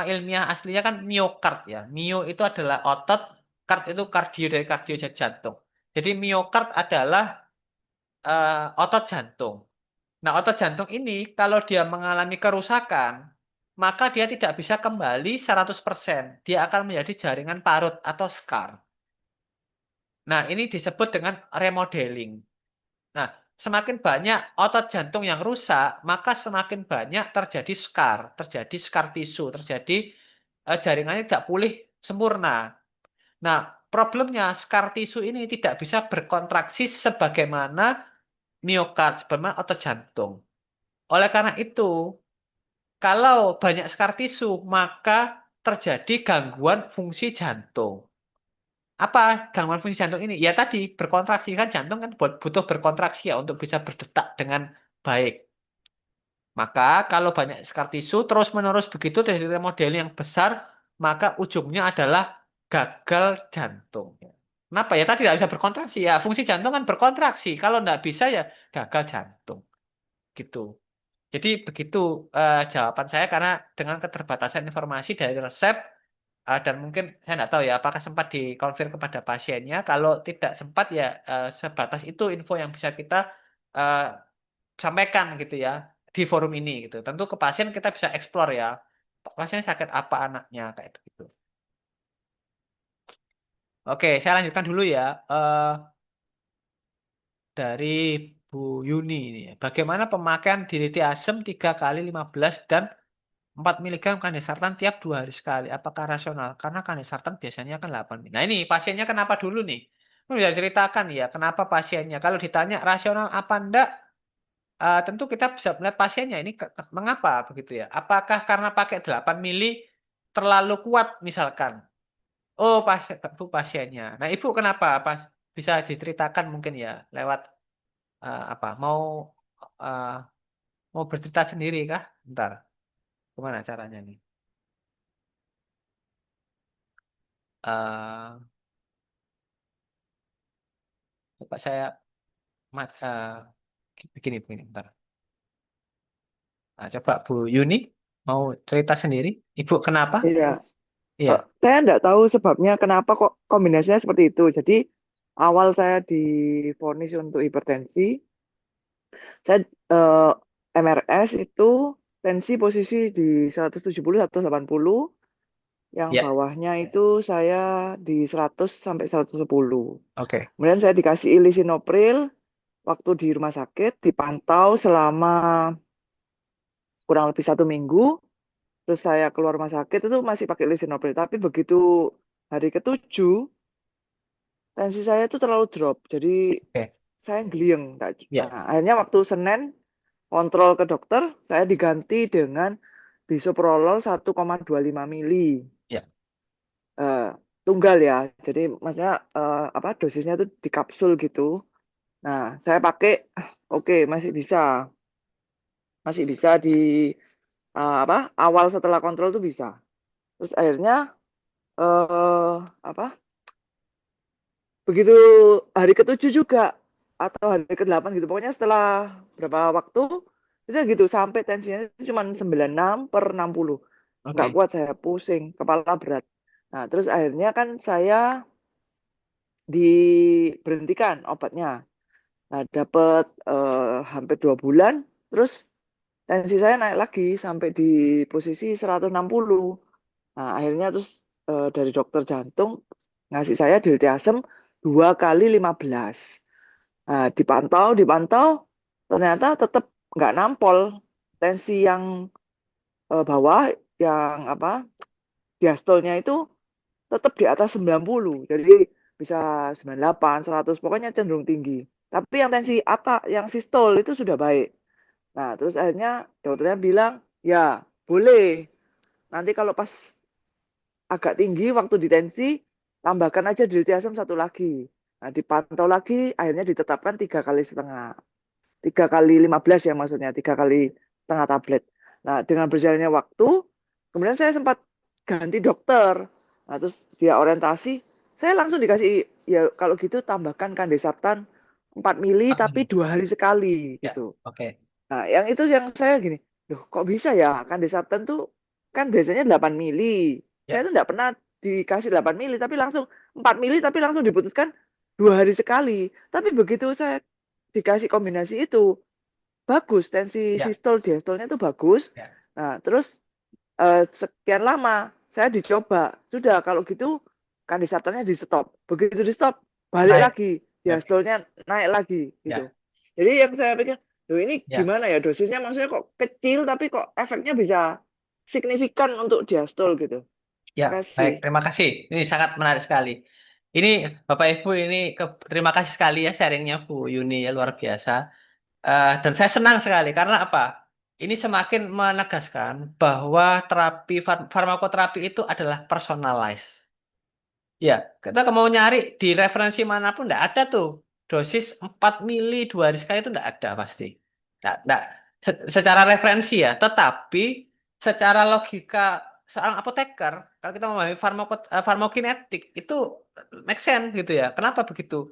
ilmiah aslinya kan miokard ya. Mio itu adalah otot, kard itu kardio dari kardio jadi jantung. Jadi miokard adalah otot jantung. Nah, otot jantung ini kalau dia mengalami kerusakan, maka dia tidak bisa kembali 100%. Dia akan menjadi jaringan parut atau scar. Nah, ini disebut dengan remodeling. Nah, semakin banyak otot jantung yang rusak, maka semakin banyak terjadi scar, terjadi scar tisu, terjadi jaringannya tidak pulih sempurna. Nah, problemnya scar tisu ini tidak bisa berkontraksi sebagaimana miokard, sebagaimana otot jantung. Oleh karena itu, kalau banyak scar tisu, maka terjadi gangguan fungsi jantung. Apa gangguan fungsi jantung ini? Ya tadi berkontraksi kan jantung kan butuh berkontraksi ya untuk bisa berdetak dengan baik. Maka kalau banyak scar tisu terus-menerus begitu dari remodeling yang besar, maka ujungnya adalah gagal jantung. Kenapa ya? Tadi tidak bisa berkontraksi ya. Fungsi jantung kan berkontraksi. Kalau tidak bisa ya gagal jantung. Gitu. Jadi begitu jawaban saya karena dengan keterbatasan informasi dari resep dan mungkin saya tidak tahu ya apakah sempat dikonfirm kepada pasiennya. Kalau tidak sempat ya sebatas itu info yang bisa kita eh, sampaikan gitu ya di forum ini gitu. Tentu ke pasien kita bisa explore ya. Pasien sakit apa anaknya kayak begitu. Oke, saya lanjutkan dulu ya. Dari Bu Yuni ini. Bagaimana pemakaian dilitiasem 3 kali 15 dan 4 miligram kandesartan tiap 2 hari sekali. Apakah rasional? Karena kandesartan biasanya kan 8 mili. Nah ini pasiennya kenapa dulu nih? Ini bisa ceritakan ya kenapa pasiennya. Kalau ditanya rasional apa enggak, tentu kita bisa melihat pasiennya ini mengapa begitu ya. Apakah karena pakai 8 mili terlalu kuat misalkan. Oh, bu pasiennya. Nah, Ibu kenapa? Bisa diceritakan mungkin ya lewat apa? Uh, mau bercerita sendiri kah? Bentar. Gimana caranya nih? Eh coba saya begini begini bentar. Nah, coba Bu Yuni mau cerita sendiri. Ibu kenapa? Iya, Iya. saya nggak tahu sebabnya kenapa kok kombinasinya seperti itu. Jadi awal saya divonis untuk hipertensi, saya MRS itu tensi posisi di 170 180, yang Ya. bawahnya itu saya di 100 sampai 110. Oke. Kemudian saya dikasih lisinopril waktu di rumah sakit, dipantau selama kurang lebih 1 minggu. Terus saya keluar rumah sakit itu masih pakai lisinopril. Tapi begitu hari ketujuh, tensi saya itu terlalu drop. Jadi Oke. saya gelieng. Nah, Ya. akhirnya waktu Senin kontrol ke dokter, saya diganti dengan bisoprolol 1,25 mili. Ya. Eh, tunggal ya. Jadi maksudnya apa dosisnya itu di kapsul gitu. Nah, saya pakai, oke, masih bisa. Masih bisa di apa awal setelah kontrol itu bisa. Terus akhirnya apa begitu hari ke-7 juga atau hari ke-8 gitu. Pokoknya setelah berapa waktu bisa gitu sampai tensinya itu cuma 96/60. Nggak Oke. kuat, saya pusing, kepala berat. Nah, terus akhirnya kan saya diberhentikan obatnya. Nah, dapat hampir 2 bulan, terus tensi saya naik lagi sampai di posisi 160. Nah, akhirnya terus dari dokter jantung ngasih saya diltiazem 2 kali 15. Nah, dipantau, dipantau, ternyata tetap nggak nampol. Tensi yang bawah, yang apa, diastolnya itu tetap di atas 90. Jadi bisa 98, 100, pokoknya cenderung tinggi. Tapi yang tensi atas, yang sistol itu sudah baik. Nah, terus akhirnya dokternya bilang, ya boleh. Nanti kalau pas agak tinggi waktu di tensi, tambahkan aja diltiazem 1 lagi. Nah, dipantau lagi, akhirnya ditetapkan 3 kali setengah. 3 kali 15 ya maksudnya, 3 kali setengah tablet. Nah, dengan berjalannya waktu, kemudian saya sempat ganti dokter. Nah, terus dia orientasi, saya langsung dikasih, ya kalau gitu tambahkan kandesartan 4 mili Ah, tapi 2 hari sekali ya, gitu. oke. Nah, yang itu yang saya gini, loh kok bisa ya kandesartan tuh kan biasanya 8 mili. Saya Ya, tuh nggak pernah dikasih 8 mili, tapi langsung 4 mili, tapi langsung diputuskan 2 hari sekali. Tapi begitu saya dikasih kombinasi itu, bagus, tensi ya, sistol diastolnya tuh bagus. ya. Nah, terus sekian lama saya dicoba, sudah kalau gitu kandesartannya di stop. Begitu di stop, balik Naik. lagi, Ya, oke. diastolnya naik lagi gitu. Ya, Jadi yang saya pikir, loh ini ya. gimana ya dosisnya, maksudnya kok kecil tapi kok efeknya bisa signifikan untuk diastol gitu. Ya, Makasih. baik. Terima kasih. Ini sangat menarik sekali. Ini Bapak Ibu, ini terima kasih sekali ya sharingnya Bu Yuni ya, luar biasa. Dan saya senang sekali karena apa? Ini semakin menegaskan bahwa farmakoterapi itu adalah personalized. Ya, kita mau nyari di referensi manapun enggak ada tuh. Dosis 4 mili 2 hari sekali itu enggak ada pasti. Enggak. Secara referensi ya, tetapi secara logika seorang apoteker, kalau kita memahami farmakokinetik itu make sense gitu ya. Kenapa begitu?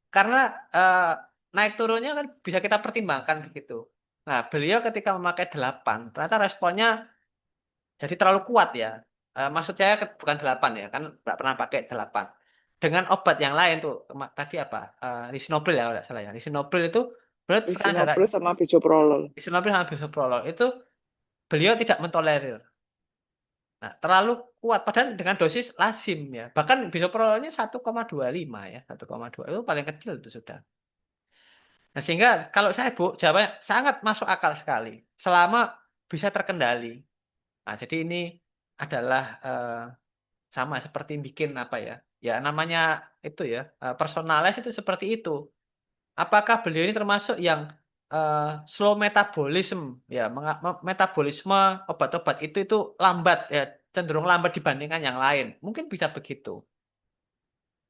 Karena eh, naik turunnya kan bisa kita pertimbangkan begitu. Nah, beliau ketika memakai 8, ternyata responnya jadi terlalu kuat ya. Maksud saya bukan 8 ya, kan nggak pernah pakai 8. Dengan obat yang lain tuh, tadi apa? Lisinopril ya, kalau nggak salah ya. Lisinopril itu berat tekanan darah, Lisinopril sama bisoprolol. lisinopril sama bisoprolol itu beliau tidak mentolerir. Nah, terlalu kuat padahal dengan dosis lazim ya. Bahkan bisoprololnya 1,25 ya, 1,2 itu paling kecil itu sudah. Nah, sehingga kalau saya Bu, jawabannya sangat masuk akal sekali selama bisa terkendali. Nah, jadi ini adalah sama seperti bikin apa ya? Ya namanya itu ya, personalis itu seperti itu. Apakah beliau ini termasuk yang eh, slow metabolism ya, metabolisme obat-obat itu lambat ya, cenderung lambat dibandingkan yang lain. Mungkin bisa begitu.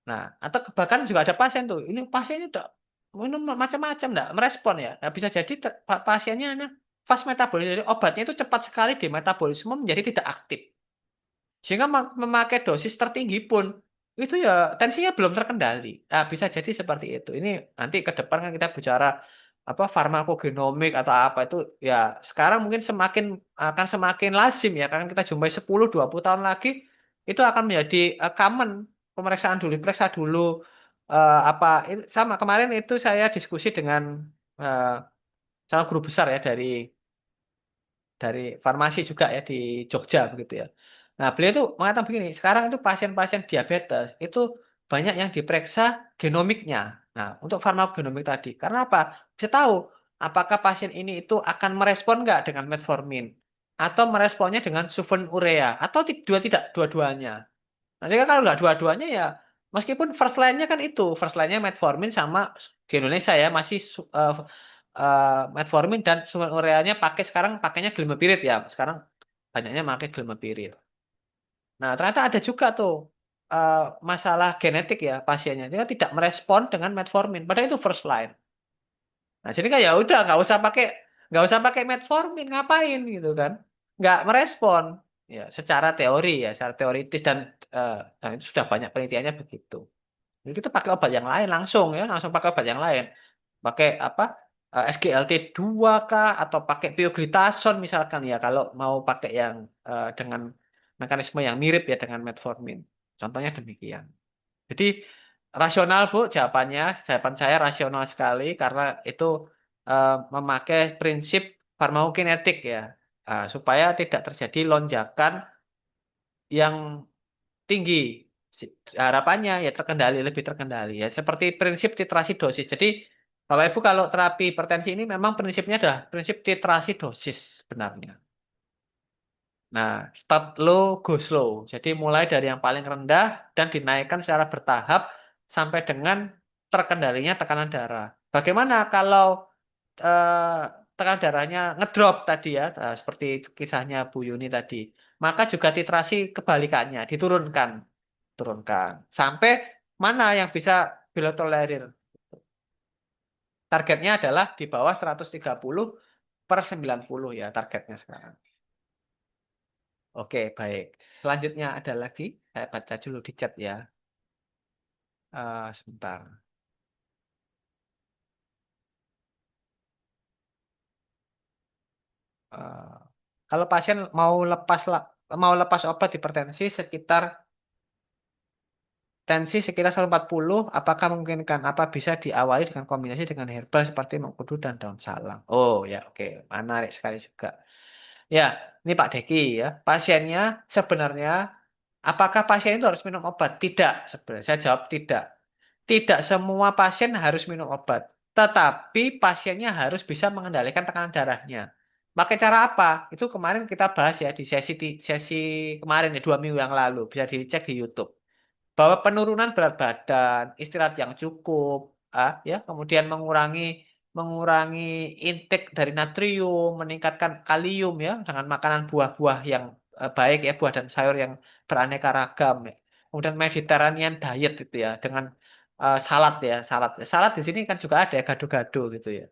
Nah, atau bahkan juga ada pasien tuh. Ini pasien ini udah minum macam-macam enggak merespon ya. Nah, bisa jadi pasiennya fast metabolisme. Jadi obatnya itu cepat sekali di metabolisme menjadi tidak aktif. Sehingga memakai dosis tertinggi pun itu ya tensinya belum terkendali. Nah, bisa jadi seperti itu. Ini nanti ke depan kan kita bicara apa farmakogenomik atau apa itu ya sekarang mungkin akan semakin lazim ya kan kita jumpai 10-20 tahun lagi itu akan menjadi common pemeriksaan dulu, periksa dulu apa sama kemarin itu saya diskusi dengan eh, sama guru besar ya dari farmasi juga ya di Jogja begitu ya. Nah, beliau itu mengatakan begini, sekarang itu pasien-pasien diabetes itu banyak yang diperiksa genomiknya. Nah, untuk farmakogenomik tadi. Karena apa? Bisa tahu apakah pasien ini itu akan merespon nggak dengan metformin atau meresponnya dengan sulfonylurea atau tidak dua-duanya. Nanti kan kalau nggak dua-duanya ya meskipun first line-nya kan itu first line-nya metformin sama di Indonesia ya masih metformin dan sumber ureanya sekarang pakainya glimepiride ya. Sekarang banyaknya pakai glimepiride. Nah, ternyata ada juga tuh eh, masalah genetik ya pasiennya. Dia tidak merespon dengan metformin. Padahal itu first line. Nah, jadi kan ya udah nggak usah pakai metformin ngapain gitu kan? Nggak merespon. Ya, secara teori ya, secara teoritis dan itu sudah banyak penelitiannya begitu. Jadi kita pakai obat yang lain langsung ya, langsung pakai obat yang lain. Pakai apa? SGLT2 kah atau pakai pioglitason misalkan ya kalau mau pakai yang dengan mekanisme yang mirip ya dengan metformin. Contohnya demikian. Jadi rasional Bu jawabannya, jawaban saya rasional sekali karena itu memakai prinsip farmakokinetik ya. Supaya tidak terjadi lonjakan yang tinggi. Harapannya ya terkendali, lebih terkendali ya. Seperti prinsip titrasi dosis. Jadi Bapak Ibu kalau terapi hipertensi ini memang prinsipnya adalah prinsip titrasi dosis sebenarnya. Nah, start low, go slow. Jadi mulai dari yang paling rendah dan dinaikkan secara bertahap sampai dengan terkendalinya tekanan darah. Bagaimana kalau eh, tekanan darahnya ngedrop tadi ya, seperti kisahnya Bu Yuni tadi. Maka juga titrasi kebalikannya, diturunkan, turunkan. Sampai mana yang bisa below tolerir. Targetnya adalah di bawah 130/90 ya targetnya sekarang. Oke, baik. Selanjutnya ada lagi, saya baca dulu di chat ya. Sebentar. Eh, Kalau pasien mau lepas obat hipertensi sekitar tensi sekitar 140, apakah memungkinkan? Apa bisa diawali dengan kombinasi dengan herbal seperti mengkudu dan daun salam? Oh ya, oke, menarik sekali juga. Ya, ini Pak Deki ya. Pasiennya sebenarnya, apakah pasien itu harus minum obat? Tidak, sebenarnya saya jawab tidak. Tidak semua pasien harus minum obat, tetapi pasiennya harus bisa mengendalikan tekanan darahnya. Pakai cara apa? Itu kemarin kita bahas ya di sesi kemarin ya 2 minggu yang lalu. Bisa dicek di YouTube bahwa penurunan berat badan, istirahat yang cukup, ya, kemudian mengurangi mengurangi intake dari natrium, meningkatkan kalium ya dengan makanan buah-buah yang baik ya, buah dan sayur yang beraneka ragam ya. Kemudian Mediterranean diet gitu ya dengan salad ya, salad. Salad di sini kan juga ada ya gado-gado gitu ya.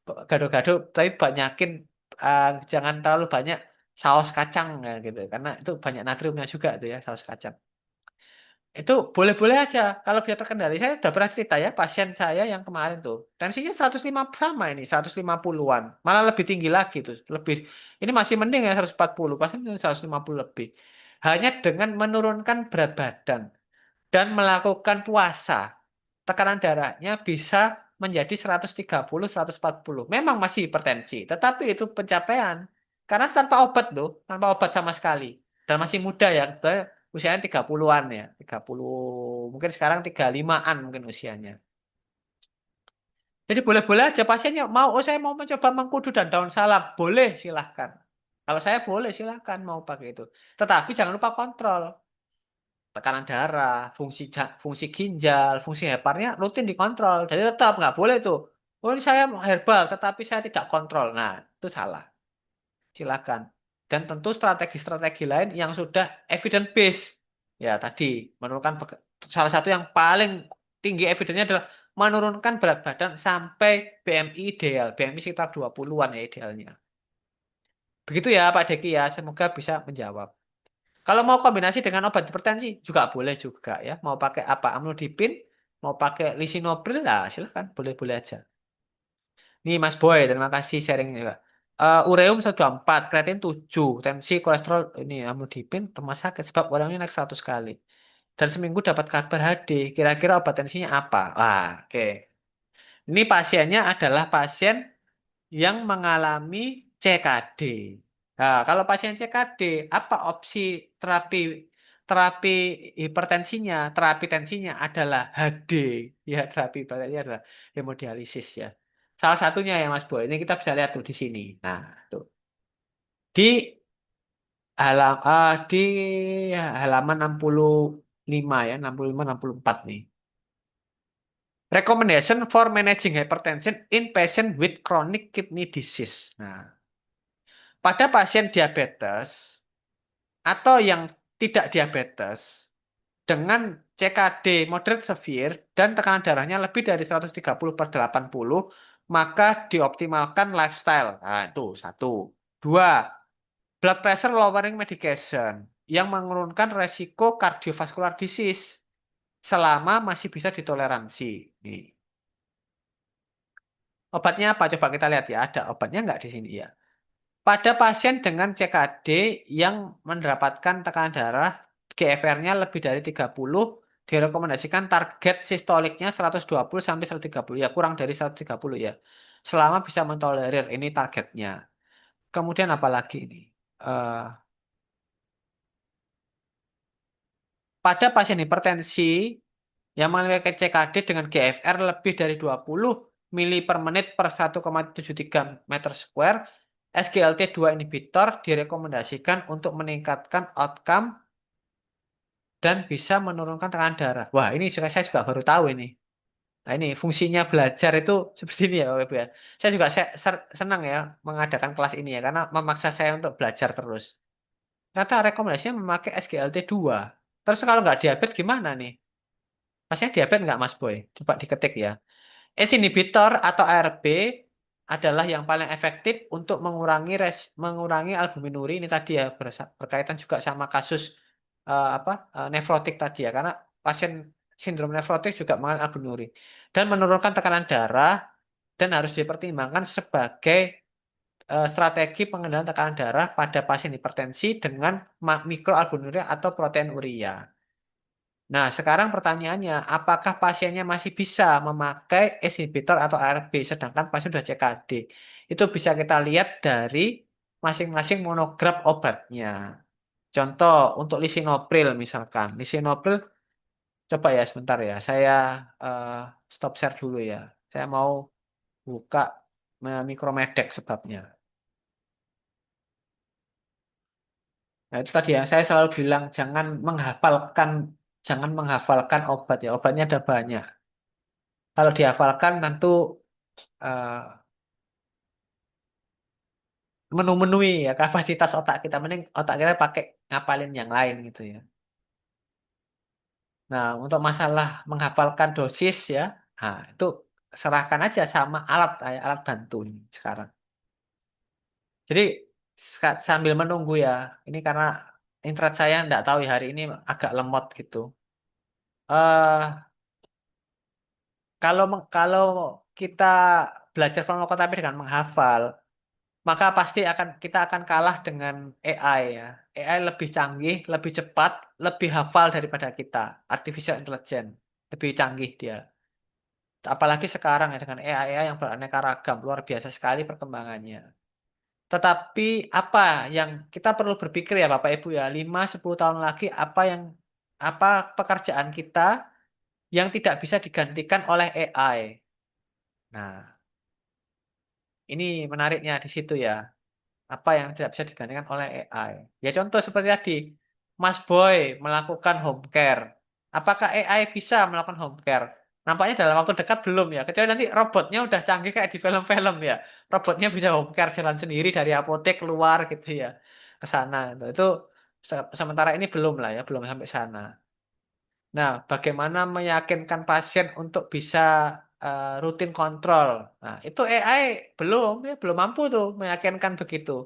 Gado-gado tapi banyakin jangan terlalu banyak saus kacang ya gitu karena itu banyak natriumnya juga tuh ya saus kacang. Itu boleh-boleh aja kalau dia terkendali. Saya udah pernah cerita ya pasien saya yang kemarin tuh. Tensinya 105 sama ini, 150-an. Malah lebih tinggi lagi tuh. Lebih ini masih mending ya 140, pasien 150 lebih. Hanya dengan menurunkan berat badan dan melakukan puasa. Tekanan darahnya bisa menjadi 130, 140. Memang masih hipertensi, tetapi itu pencapaian. Karena tanpa obat loh, tanpa obat sama sekali. Dan masih muda ya, usianya 30-an ya. 30, mungkin sekarang 35-an mungkin usianya. Jadi boleh-boleh aja pasiennya mau, oh saya mau mencoba mengkudu dan daun salam. Boleh, silahkan. Kalau saya boleh, silahkan mau pakai itu. Tetapi jangan lupa kontrol tekanan darah, fungsi ginjal, fungsi heparnya rutin dikontrol. Jadi tetap nggak boleh tuh. Oh ini saya herbal, tetapi saya tidak kontrol. Nah, itu salah. Silakan. Dan tentu strategi-strategi lain yang sudah evidence based. Ya tadi menurunkan salah satu yang paling tinggi evidennya adalah menurunkan berat badan sampai BMI ideal. BMI sekitar 20-an ya idealnya. Begitu ya Pak Deki ya. Semoga bisa menjawab. Kalau mau kombinasi dengan obat hipertensi juga boleh juga ya. Mau pakai apa? Amlodipin, mau pakai lisinopril, lah silahkan, boleh-boleh aja. Nih Mas Boy, terima kasih sharingnya juga. Ureum 124, kreatin 7, tensi, kolesterol, ini amlodipin, rumah sakit sebab orangnya naik 100 kali. Dan seminggu dapat kabar HD, kira-kira obat tensinya apa? Wah, oke. Ini pasiennya adalah pasien yang mengalami CKD. Nah, kalau pasien CKD, apa opsi terapi terapi hipertensinya, terapi tensinya adalah HD. Ya, terapi hipertensinya adalah hemodialisis ya. Salah satunya ya Mas Boy, ini kita bisa lihat tuh di sini. Nah, tuh. Di di halaman 65 ya, 65 64 nih. Recommendation for managing hypertension in patient with chronic kidney disease. Nah, pada pasien diabetes atau yang tidak diabetes dengan CKD moderate severe dan tekanan darahnya lebih dari 130/80, maka dioptimalkan lifestyle. Nah, itu satu. Dua, blood pressure lowering medication yang menurunkan resiko cardiovascular disease. selama masih bisa ditoleransi. Nih. Obatnya apa? Coba kita lihat ya. Ada obatnya nggak di sini ya? Pada pasien dengan CKD yang mendapatkan tekanan darah GFR-nya lebih dari 30, direkomendasikan target sistoliknya 120 sampai 130 ya, kurang dari 130 ya. Selama bisa mentolerir, ini targetnya. Kemudian apa lagi ini? Eh, pada pasien hipertensi yang memiliki CKD dengan GFR lebih dari 20 mili per menit per 1,73 meter square, SGLT2 inhibitor direkomendasikan untuk meningkatkan outcome dan bisa menurunkan tekanan darah. Wah, ini saya juga baru tahu ini. Nah, ini fungsinya belajar itu seperti ini ya, Bapak Ibu ya. Saya juga senang ya mengadakan kelas ini ya, karena memaksa saya untuk belajar terus. Ternyata rekomendasinya memakai SGLT2. Terus kalau nggak diabetes gimana nih? Masnya diabetes nggak, Mas Boy? Coba diketik ya. ACE inhibitor atau ARB adalah yang paling efektif untuk mengurangi albuminuri ini tadi ya, berkaitan juga sama kasus nefrotik tadi ya, karena pasien sindrom nefrotik juga mengalami albuminuri dan menurunkan tekanan darah dan harus dipertimbangkan sebagai strategi pengendalian tekanan darah pada pasien hipertensi dengan mikroalbuminuria atau proteinuria. Nah, sekarang pertanyaannya, apakah pasiennya masih bisa memakai ACE inhibitor atau ARB, sedangkan pasien sudah CKD? Itu bisa kita lihat dari masing-masing monograf obatnya. Contoh, untuk lisinopril misalkan. Lisinopril, coba ya sebentar ya, saya eh, stop share dulu ya. Saya mau buka Micromedec sebabnya. Nah, itu tadi yang saya selalu bilang, jangan menghafalkan obat ya. Obatnya ada banyak. Kalau dihafalkan tentu eh, memenuhi ya kapasitas otak kita. Mending otak kita pakai ngapalin yang lain gitu ya. Nah, untuk masalah menghafalkan dosis ya, nah itu serahkan aja sama alat bantu ini sekarang. Jadi sambil menunggu ya, ini karena internet saya nggak tahu ya hari ini agak lemot gitu. eh kalau kita belajar farmakoterapy dengan menghafal, maka pasti kita akan kalah dengan AI ya. AI lebih canggih, lebih cepat, lebih hafal daripada kita. Artificial intelligence lebih canggih dia. Apalagi sekarang ya dengan AI yang beraneka ragam, luar biasa sekali perkembangannya. Tetapi apa yang kita perlu berpikir ya Bapak Ibu ya, 5-10 tahun lagi apa pekerjaan kita yang tidak bisa digantikan oleh AI. Nah, ini menariknya di situ ya. Apa yang tidak bisa digantikan oleh AI. Ya contoh seperti tadi, Mas Boy melakukan home care. Apakah AI bisa melakukan home care? Nampaknya dalam waktu dekat belum ya. Kecuali nanti robotnya udah canggih kayak di film-film ya. Robotnya bisa home care jalan sendiri dari apotek keluar gitu ya ke sana. Itu sementara ini belum lah ya, belum sampai sana. Nah, bagaimana meyakinkan pasien untuk bisa rutin kontrol? Nah, itu AI belum mampu tuh meyakinkan begitu.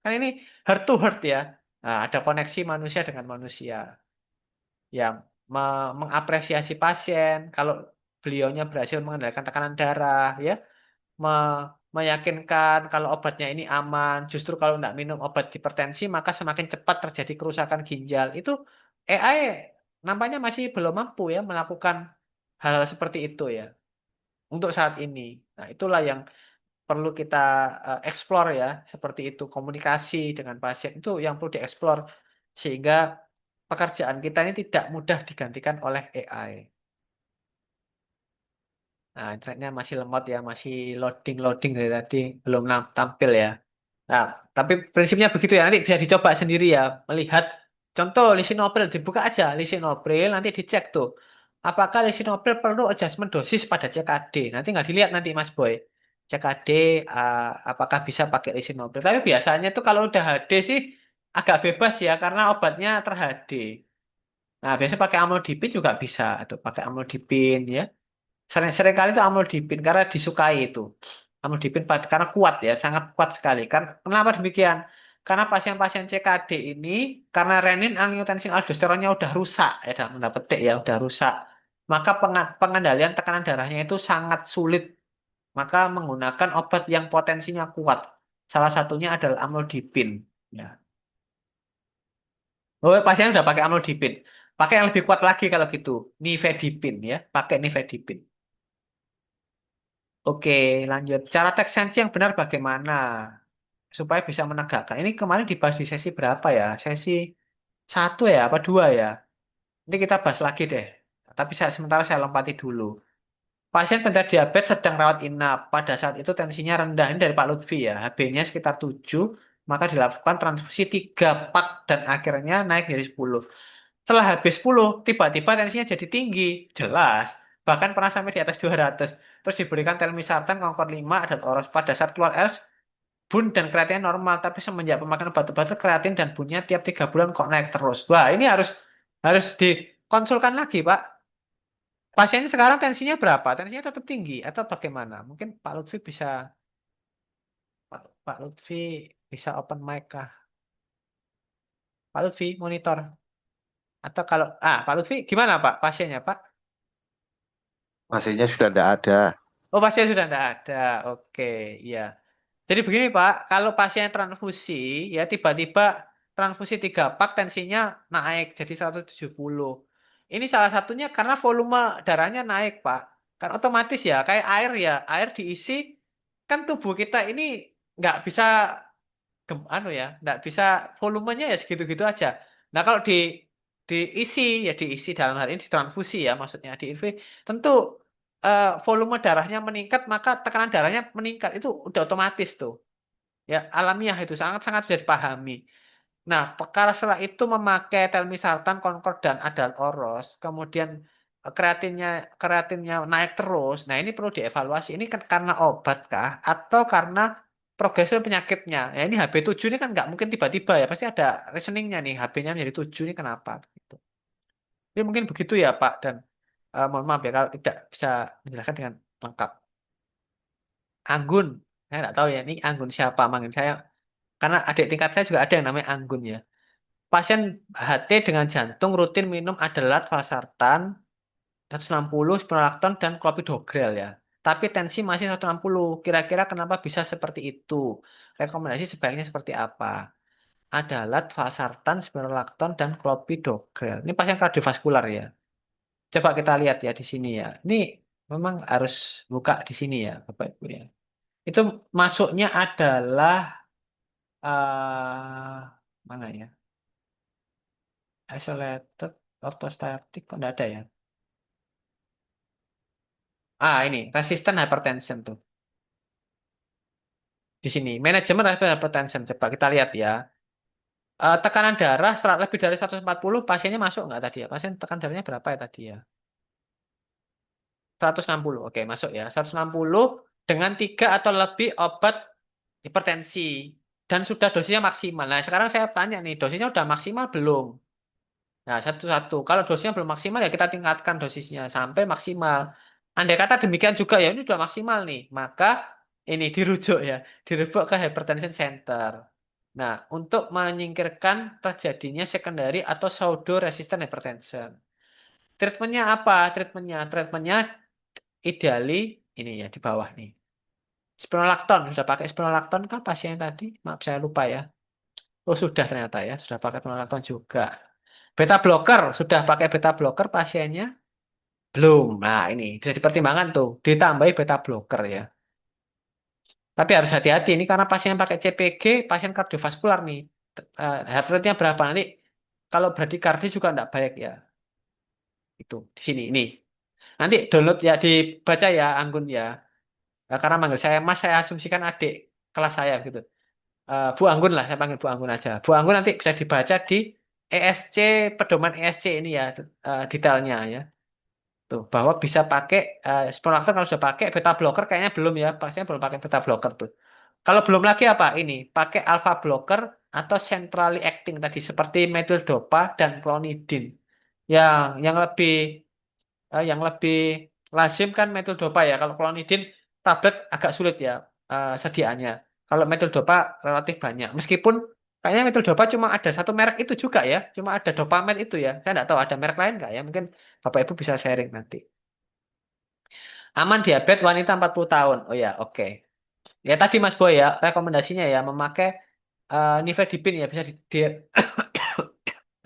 Kan ini heart to heart ya. Nah, ada koneksi manusia dengan manusia yang mengapresiasi pasien kalau beliaunya berhasil mengendalikan tekanan darah, ya, meyakinkan kalau obatnya ini aman. Justru kalau tidak minum obat hipertensi, maka semakin cepat terjadi kerusakan ginjal. Itu AI nampaknya masih belum mampu ya melakukan hal seperti itu ya untuk saat ini. Nah, itulah yang perlu kita explore ya, seperti itu komunikasi dengan pasien itu yang perlu dieksplor sehingga pekerjaan kita ini tidak mudah digantikan oleh AI. Nah, internetnya masih lemot ya, masih loading dari tadi, belum tampil ya. Nah, tapi prinsipnya begitu ya, nanti bisa dicoba sendiri ya, melihat contoh lisinopril, dibuka aja lisinopril, nanti dicek tuh, apakah lisinopril perlu adjustment dosis pada CKD. Nanti nggak dilihat nanti Mas Boy. CKD, apakah bisa pakai lisinopril. Tapi biasanya tuh kalau udah HD sih agak bebas ya, karena obatnya ter-HD. Nah, biasanya pakai amlodipin juga bisa, atau pakai amlodipin ya. Sering kali itu amlodipin karena disukai itu. Amlodipin karena kuat ya, sangat kuat sekali. Karena kenapa demikian? Karena pasien-pasien CKD ini karena renin angiotensin aldosteronnya udah rusak ya dalam tanda petik ya, udah rusak. maka pengendalian tekanan darahnya itu sangat sulit. Maka menggunakan obat yang potensinya kuat. Salah satunya adalah amlodipin. Ya. Oh, pasien udah pakai amlodipin. Pakai yang lebih kuat lagi kalau gitu. Nifedipin ya. Pakai nifedipin. Oke, lanjut. Cara take sensi yang benar bagaimana? Supaya bisa menegakkan. Ini kemarin dibahas di sesi berapa ya? Sesi satu ya, apa dua ya? Nanti kita bahas lagi deh. Tapi sementara saya lompati dulu. Pasien penderita diabetes sedang rawat inap. Pada saat itu tensinya rendah. Ini dari Pak Lutfi ya. HB-nya sekitar 7. Maka dilakukan transfusi 3 pak dan akhirnya naik jadi 10. Setelah habis 10, tiba-tiba tensinya jadi tinggi. Jelas. Bahkan pernah sampai di atas 200. Terus diberikan telmisartan, Concor 5, dan oros. Pada saat keluar ers, bun dan kreatinnya normal. Tapi semenjak pemakaian obat-obat kreatin dan bunnya tiap 3 bulan kok naik terus. Wah, ini harus harus dikonsulkan lagi, Pak. Pasiennya sekarang tensinya berapa? Tensinya tetap tinggi atau bagaimana? Mungkin Pak Lutfi bisa Pak Lutfi bisa open mic kah? Pak Lutfi monitor atau kalau Pak Lutfi gimana Pak pasiennya Pak? Masihnya sudah tidak ada. Oh pasien sudah tidak ada. Oke, iya. Jadi begini Pak, kalau pasien transfusi ya tiba-tiba transfusi 3 pak tensinya naik jadi 170. Ini salah satunya karena volume darahnya naik Pak. Kan otomatis ya kayak air ya, air diisi kan tubuh kita ini nggak bisa anu ya, nggak bisa volumenya ya segitu-gitu aja. Nah kalau diisi ya diisi dalam hal ini ditransfusi ya maksudnya diinfus tentu volume darahnya meningkat maka tekanan darahnya meningkat itu udah otomatis tuh. Ya, alamiah itu sangat-sangat bisa dipahami. Nah, perkara setelah itu memakai telmisartan, Concord dan Adal Oros, kemudian kreatinnya kreatinnya naik terus. Nah, ini perlu dievaluasi. Ini kan karena obat kah atau karena progresnya penyakitnya? Ya, ini HB7 ini kan nggak mungkin tiba-tiba ya, pasti ada reasoningnya nih. HB-nya menjadi 7 ini kenapa? Gitu. Jadi mungkin begitu ya, Pak. Dan mohon maaf ya kalau tidak bisa menjelaskan dengan lengkap. Anggun, saya nggak tahu ya ini Anggun siapa manggil saya. Karena adik tingkat saya juga ada yang namanya Anggun ya. Pasien HT dengan jantung rutin minum adalat, valsartan, 160, spironolakton, dan clopidogrel ya. Tapi tensi masih 160. Kira-kira kenapa bisa seperti itu? Rekomendasi sebaiknya seperti apa? Adalat, valsartan, spironolakton, dan clopidogrel. Ini pasien kardiovaskular ya. Coba kita lihat ya di sini ya. Ini memang harus buka di sini ya, Bapak Ibu ya. Itu masuknya adalah mana ya? Isolated orthostatic kok nggak ada ya? Ini resistant hypertension tuh. Di sini, manajemen resistant hypertension. Coba kita lihat ya. Tekanan darah lebih dari 140 pasiennya masuk nggak tadi ya? Pasien tekanan darahnya berapa ya tadi ya? 160. Oke, masuk ya. 160 dengan 3 atau lebih obat hipertensi. Dan sudah dosisnya maksimal. Nah, sekarang saya tanya nih, dosisnya udah maksimal belum? Nah, satu-satu. Kalau dosisnya belum maksimal ya kita tingkatkan dosisnya sampai maksimal. Andai kata demikian juga ya ini sudah maksimal nih, maka ini dirujuk ya, dirujuk ke hypertension center. Nah, untuk menyingkirkan terjadinya secondary atau pseudo resistant hypertension. Treatmentnya apa? Treatmentnya ideally ini ya di bawah nih. Spironolakton, sudah pakai spironolakton kah pasien tadi? Maaf saya lupa ya. Oh sudah ternyata ya, sudah pakai spironolakton juga. Beta blocker, sudah pakai beta blocker pasiennya? Belum. Nah, ini bisa dipertimbangkan tuh. Ditambahi beta blocker ya. Tapi harus hati-hati ini karena pasien yang pakai CPG, pasien kardiovaskular nih. Heart rate-nya berapa nanti? Kalau bradikardi juga tidak baik ya. Itu di sini ini. Nanti download ya dibaca ya Anggun ya. Karena manggil saya Mas, saya asumsikan adik kelas saya gitu. Bu Anggun lah, saya panggil Bu Anggun aja. Bu Anggun nanti bisa dibaca di ESC, pedoman ESC ini ya, detailnya ya. Tuh, bahwa bisa pakai spironolakton kalau sudah pakai beta blocker kayaknya belum ya, pastinya belum pakai beta blocker tuh. Kalau belum lagi apa? Ini pakai alpha blocker atau centrally acting tadi seperti metyldopa dan clonidine. Yang lebih yang lebih lazim kan metyldopa ya. Kalau clonidine tablet agak sulit ya sediaannya. Kalau metyldopa relatif banyak. Meskipun Kayaknya Metildopa cuma ada satu merek itu juga ya. Cuma ada Dopamed itu ya. Saya nggak tahu ada merek lain nggak ya. Mungkin Bapak Ibu bisa sharing nanti. Aman diabetes wanita 40 tahun. Oh ya, oke. Ya tadi Mas Boy ya, rekomendasinya ya memakai nifedipin ya bisa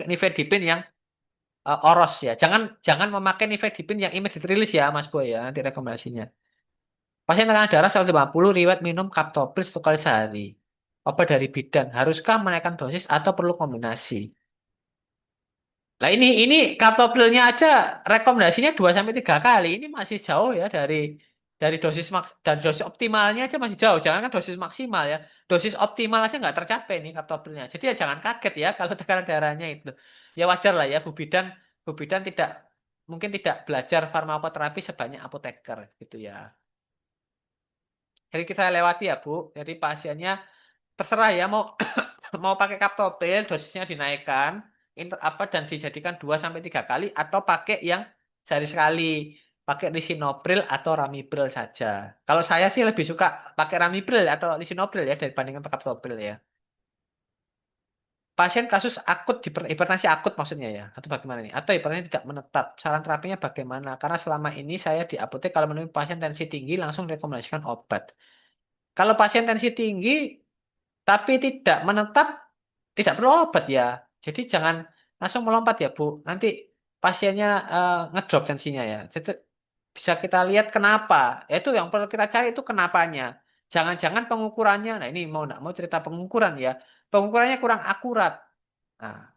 nifedipin yang oros ya. Jangan jangan memakai nifedipin yang immediate release ya Mas Boy ya. Nanti rekomendasinya. Pasien tekanan darah 150 riwayat minum kaptopil 1 kali sehari. Obat dari bidan, haruskah menaikkan dosis atau perlu kombinasi? Nah ini kaptopilnya aja rekomendasinya 2 sampai 3 kali. Ini masih jauh ya dari dosis dari dosis optimalnya aja masih jauh. Jangan kan dosis maksimal ya. Dosis optimal aja nggak tercapai nih kaptopilnya. Jadi ya jangan kaget ya kalau tekanan darahnya itu. Ya wajar lah ya Bu Bidan tidak mungkin tidak belajar farmakoterapi sebanyak apoteker gitu ya. Jadi kita lewati ya Bu. Jadi pasiennya terserah ya mau mau pakai kaptopil dosisnya dinaikkan apa dan dijadikan 2 sampai 3 kali atau pakai yang sehari sekali pakai lisinopril atau ramipril saja. Kalau saya sih lebih suka pakai ramipril atau lisinopril ya dibandingkan pakai kaptopil ya. Pasien kasus akut hipertensi akut maksudnya ya atau bagaimana nih? Atau hipertensi tidak menetap. Saran terapinya bagaimana? Karena selama ini saya di apotek kalau menemui pasien tensi tinggi langsung rekomendasikan obat. Kalau pasien tensi tinggi tapi tidak menetap, tidak perlu obat ya. Jadi jangan langsung melompat ya, Bu. Nanti pasiennya ngedrop tensinya ya. Jadi bisa kita lihat kenapa. Ya, itu yang perlu kita cari itu kenapanya. Jangan-jangan pengukurannya, nah ini mau nggak mau cerita pengukuran ya. Pengukurannya kurang akurat. Nah,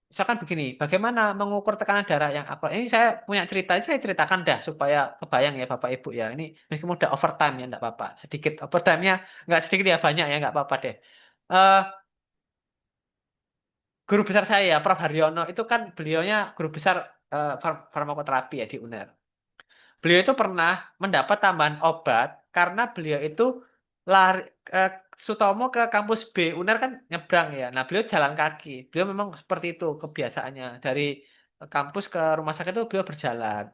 misalkan begini, bagaimana mengukur tekanan darah yang akurat? Ini saya punya cerita, saya ceritakan dah supaya kebayang ya Bapak Ibu ya. Ini meskipun udah overtime ya, enggak apa-apa. Sedikit overtime-nya, nggak sedikit ya banyak ya, nggak apa-apa deh. Eh, Guru besar saya ya, Prof. Haryono itu kan beliaunya guru besar farmakoterapi ya di UNER. Beliau itu pernah mendapat tambahan obat karena beliau itu lari eh, Sutomo ke kampus B, UNER kan nyebrang ya. Nah, beliau jalan kaki. Beliau memang seperti itu kebiasaannya. Dari kampus ke rumah sakit itu beliau berjalan.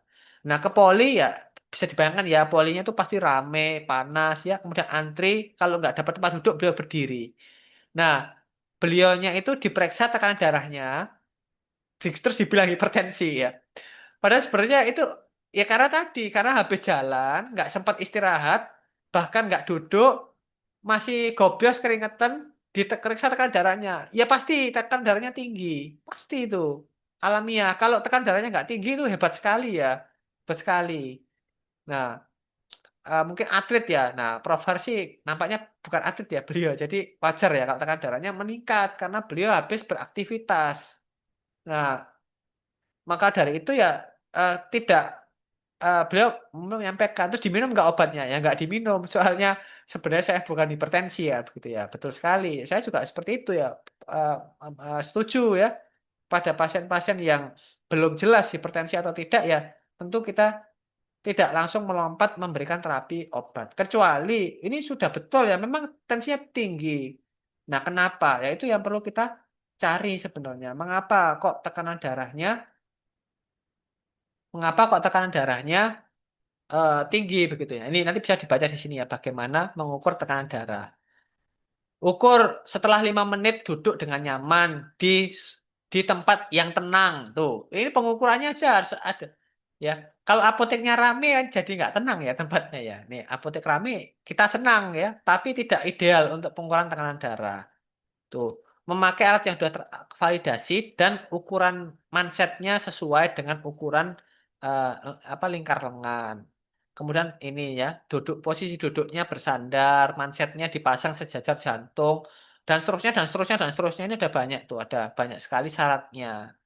Nah, ke poli ya bisa dibayangkan ya, polinya itu pasti rame, panas ya, kemudian antri, kalau nggak dapat tempat duduk beliau berdiri. Nah, beliaunya itu diperiksa tekanan darahnya, terus dibilang hipertensi ya. Padahal sebenarnya itu ya karena tadi, karena habis jalan, nggak sempat istirahat, bahkan nggak duduk, masih gobios keringetan, diperiksa tekanan darahnya. Ya pasti tekanan darahnya tinggi, pasti itu alamiah. Kalau tekanan darahnya nggak tinggi itu hebat sekali ya, hebat sekali. Nah, mungkin atlet ya. Nah, Prof. Harsi nampaknya bukan atlet ya beliau, jadi wajar ya kalau tekanan darahnya meningkat karena beliau habis beraktivitas. Nah, maka dari itu ya tidak beliau menyampaikan terus diminum nggak obatnya ya nggak diminum soalnya sebenarnya saya bukan hipertensi ya begitu ya betul sekali saya juga seperti itu ya Eh, setuju ya pada pasien-pasien yang belum jelas hipertensi atau tidak ya tentu kita tidak langsung melompat memberikan terapi obat kecuali ini sudah betul ya memang tensinya tinggi. Nah kenapa ya itu yang perlu kita cari sebenarnya mengapa kok tekanan darahnya tinggi begitu ya. Ini nanti bisa dibaca di sini ya bagaimana mengukur tekanan darah. Ukur setelah 5 menit duduk dengan nyaman di tempat yang tenang tuh. Ini pengukurannya aja harus ada ya. Kalau apoteknya rame kan jadi nggak tenang ya tempatnya ya. Nih apotek rame kita senang ya, tapi tidak ideal untuk pengukuran tekanan darah. Tuh, memakai alat yang sudah tervalidasi dan ukuran mansetnya sesuai dengan ukuran eh, apa lingkar lengan. Kemudian ini ya, posisi duduknya bersandar, mansetnya dipasang sejajar jantung, dan seterusnya dan seterusnya dan seterusnya ini ada banyak tuh, ada banyak sekali syaratnya.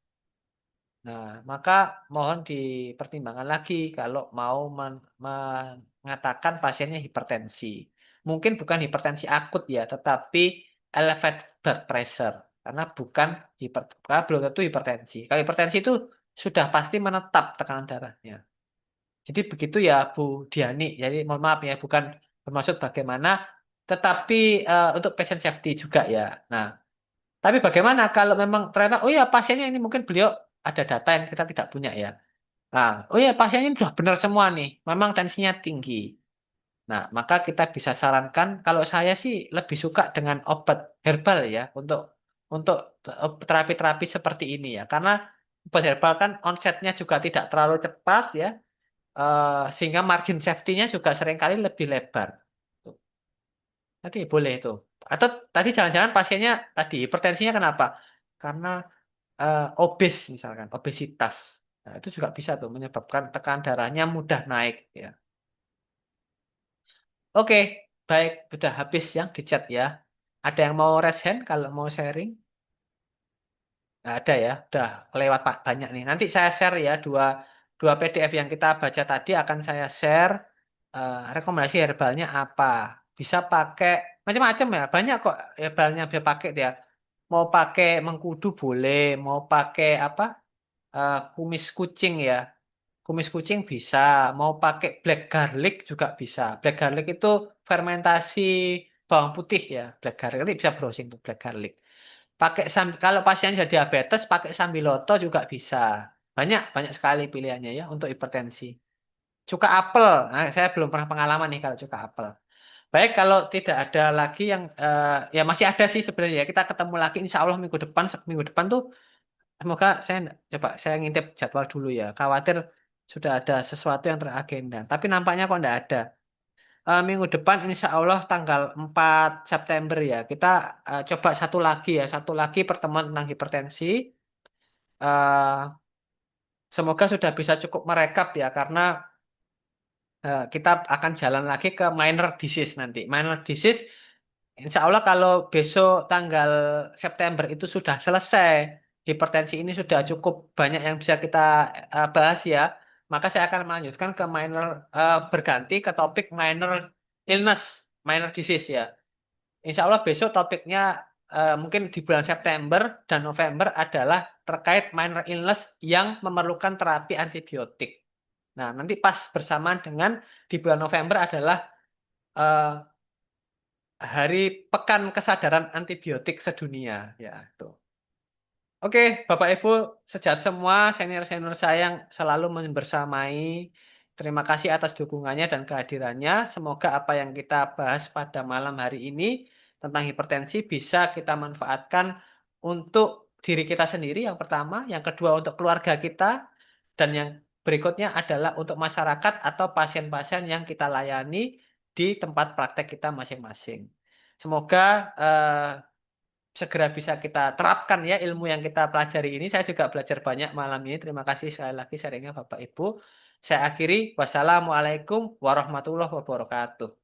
Nah, maka mohon dipertimbangkan lagi kalau mau mengatakan pasiennya hipertensi. Mungkin bukan hipertensi akut ya, tetapi elevated blood pressure. Karena belum tentu hipertensi. Kalau hipertensi itu sudah pasti menetap tekanan darahnya. Jadi begitu ya Bu Diani. Jadi mohon maaf ya, bukan bermaksud bagaimana, tetapi untuk patient safety juga ya. Nah, tapi bagaimana kalau memang ternyata, oh ya pasiennya ini mungkin beliau ada data yang kita tidak punya ya. Nah, oh ya pasiennya ini sudah benar semua nih, memang tensinya tinggi. Nah, maka kita bisa sarankan, kalau saya sih lebih suka dengan obat herbal ya, untuk untuk terapi-terapi seperti ini ya. Karena obat herbal kan onsetnya juga tidak terlalu cepat ya, sehingga margin safety-nya juga seringkali lebih lebar. Tuh. Tadi boleh itu. Atau tadi jangan-jangan pasiennya tadi hipertensinya kenapa? Karena obes misalkan, obesitas. Nah, itu juga bisa tuh menyebabkan tekanan darahnya mudah naik ya. Oke, baik, sudah habis yang di chat ya. Ada yang mau raise hand kalau mau sharing? Nggak ada ya, udah lewat Pak banyak nih. Nanti saya share ya dua PDF yang kita baca tadi akan saya share rekomendasi herbalnya apa. Bisa pakai macam-macam ya, banyak kok herbalnya bisa pakai dia. Mau pakai mengkudu boleh, mau pakai apa? Kumis kucing ya. Kumis kucing bisa, mau pakai black garlic juga bisa. Black garlic itu fermentasi bawang putih ya. Black garlic nanti bisa browsing tuh black garlic. Kalau pasien sudah diabetes pakai sambiloto juga bisa. Banyak banyak sekali pilihannya ya untuk hipertensi. Cuka apel, nah, saya belum pernah pengalaman nih kalau cuka apel. Baik, kalau tidak ada lagi yang ya masih ada sih sebenarnya ya. Kita ketemu lagi insya Allah minggu depan tuh semoga saya ngintip jadwal dulu ya. Khawatir sudah ada sesuatu yang teragenda. Tapi nampaknya kok enggak ada. Minggu depan insya Allah tanggal 4 September ya. Kita coba satu lagi pertemuan tentang hipertensi. Eh, Semoga sudah bisa cukup merekap ya karena kita akan jalan lagi ke minor disease nanti. Minor disease insya Allah kalau besok tanggal September itu sudah selesai, hipertensi ini sudah cukup banyak yang bisa kita bahas ya, maka saya akan melanjutkan ke berganti ke topik minor illness, minor disease ya. Insya Allah besok topiknya mungkin di bulan September dan November adalah terkait minor illness yang memerlukan terapi antibiotik. Nah, nanti pas bersamaan dengan di bulan November adalah eh, Hari Pekan Kesadaran Antibiotik Sedunia ya itu. Oke, Bapak Ibu sejahat semua, senior-senior saya yang selalu membersamai. Terima kasih atas dukungannya dan kehadirannya. Semoga apa yang kita bahas pada malam hari ini tentang hipertensi bisa kita manfaatkan untuk diri kita sendiri yang pertama, yang kedua untuk keluarga kita, dan yang berikutnya adalah untuk masyarakat atau pasien-pasien yang kita layani di tempat praktek kita masing-masing. Semoga segera bisa kita terapkan ya ilmu yang kita pelajari ini. Saya juga belajar banyak malam ini. Terima kasih sekali lagi sharingnya Bapak Ibu. Saya akhiri. Wassalamualaikum warahmatullahi wabarakatuh.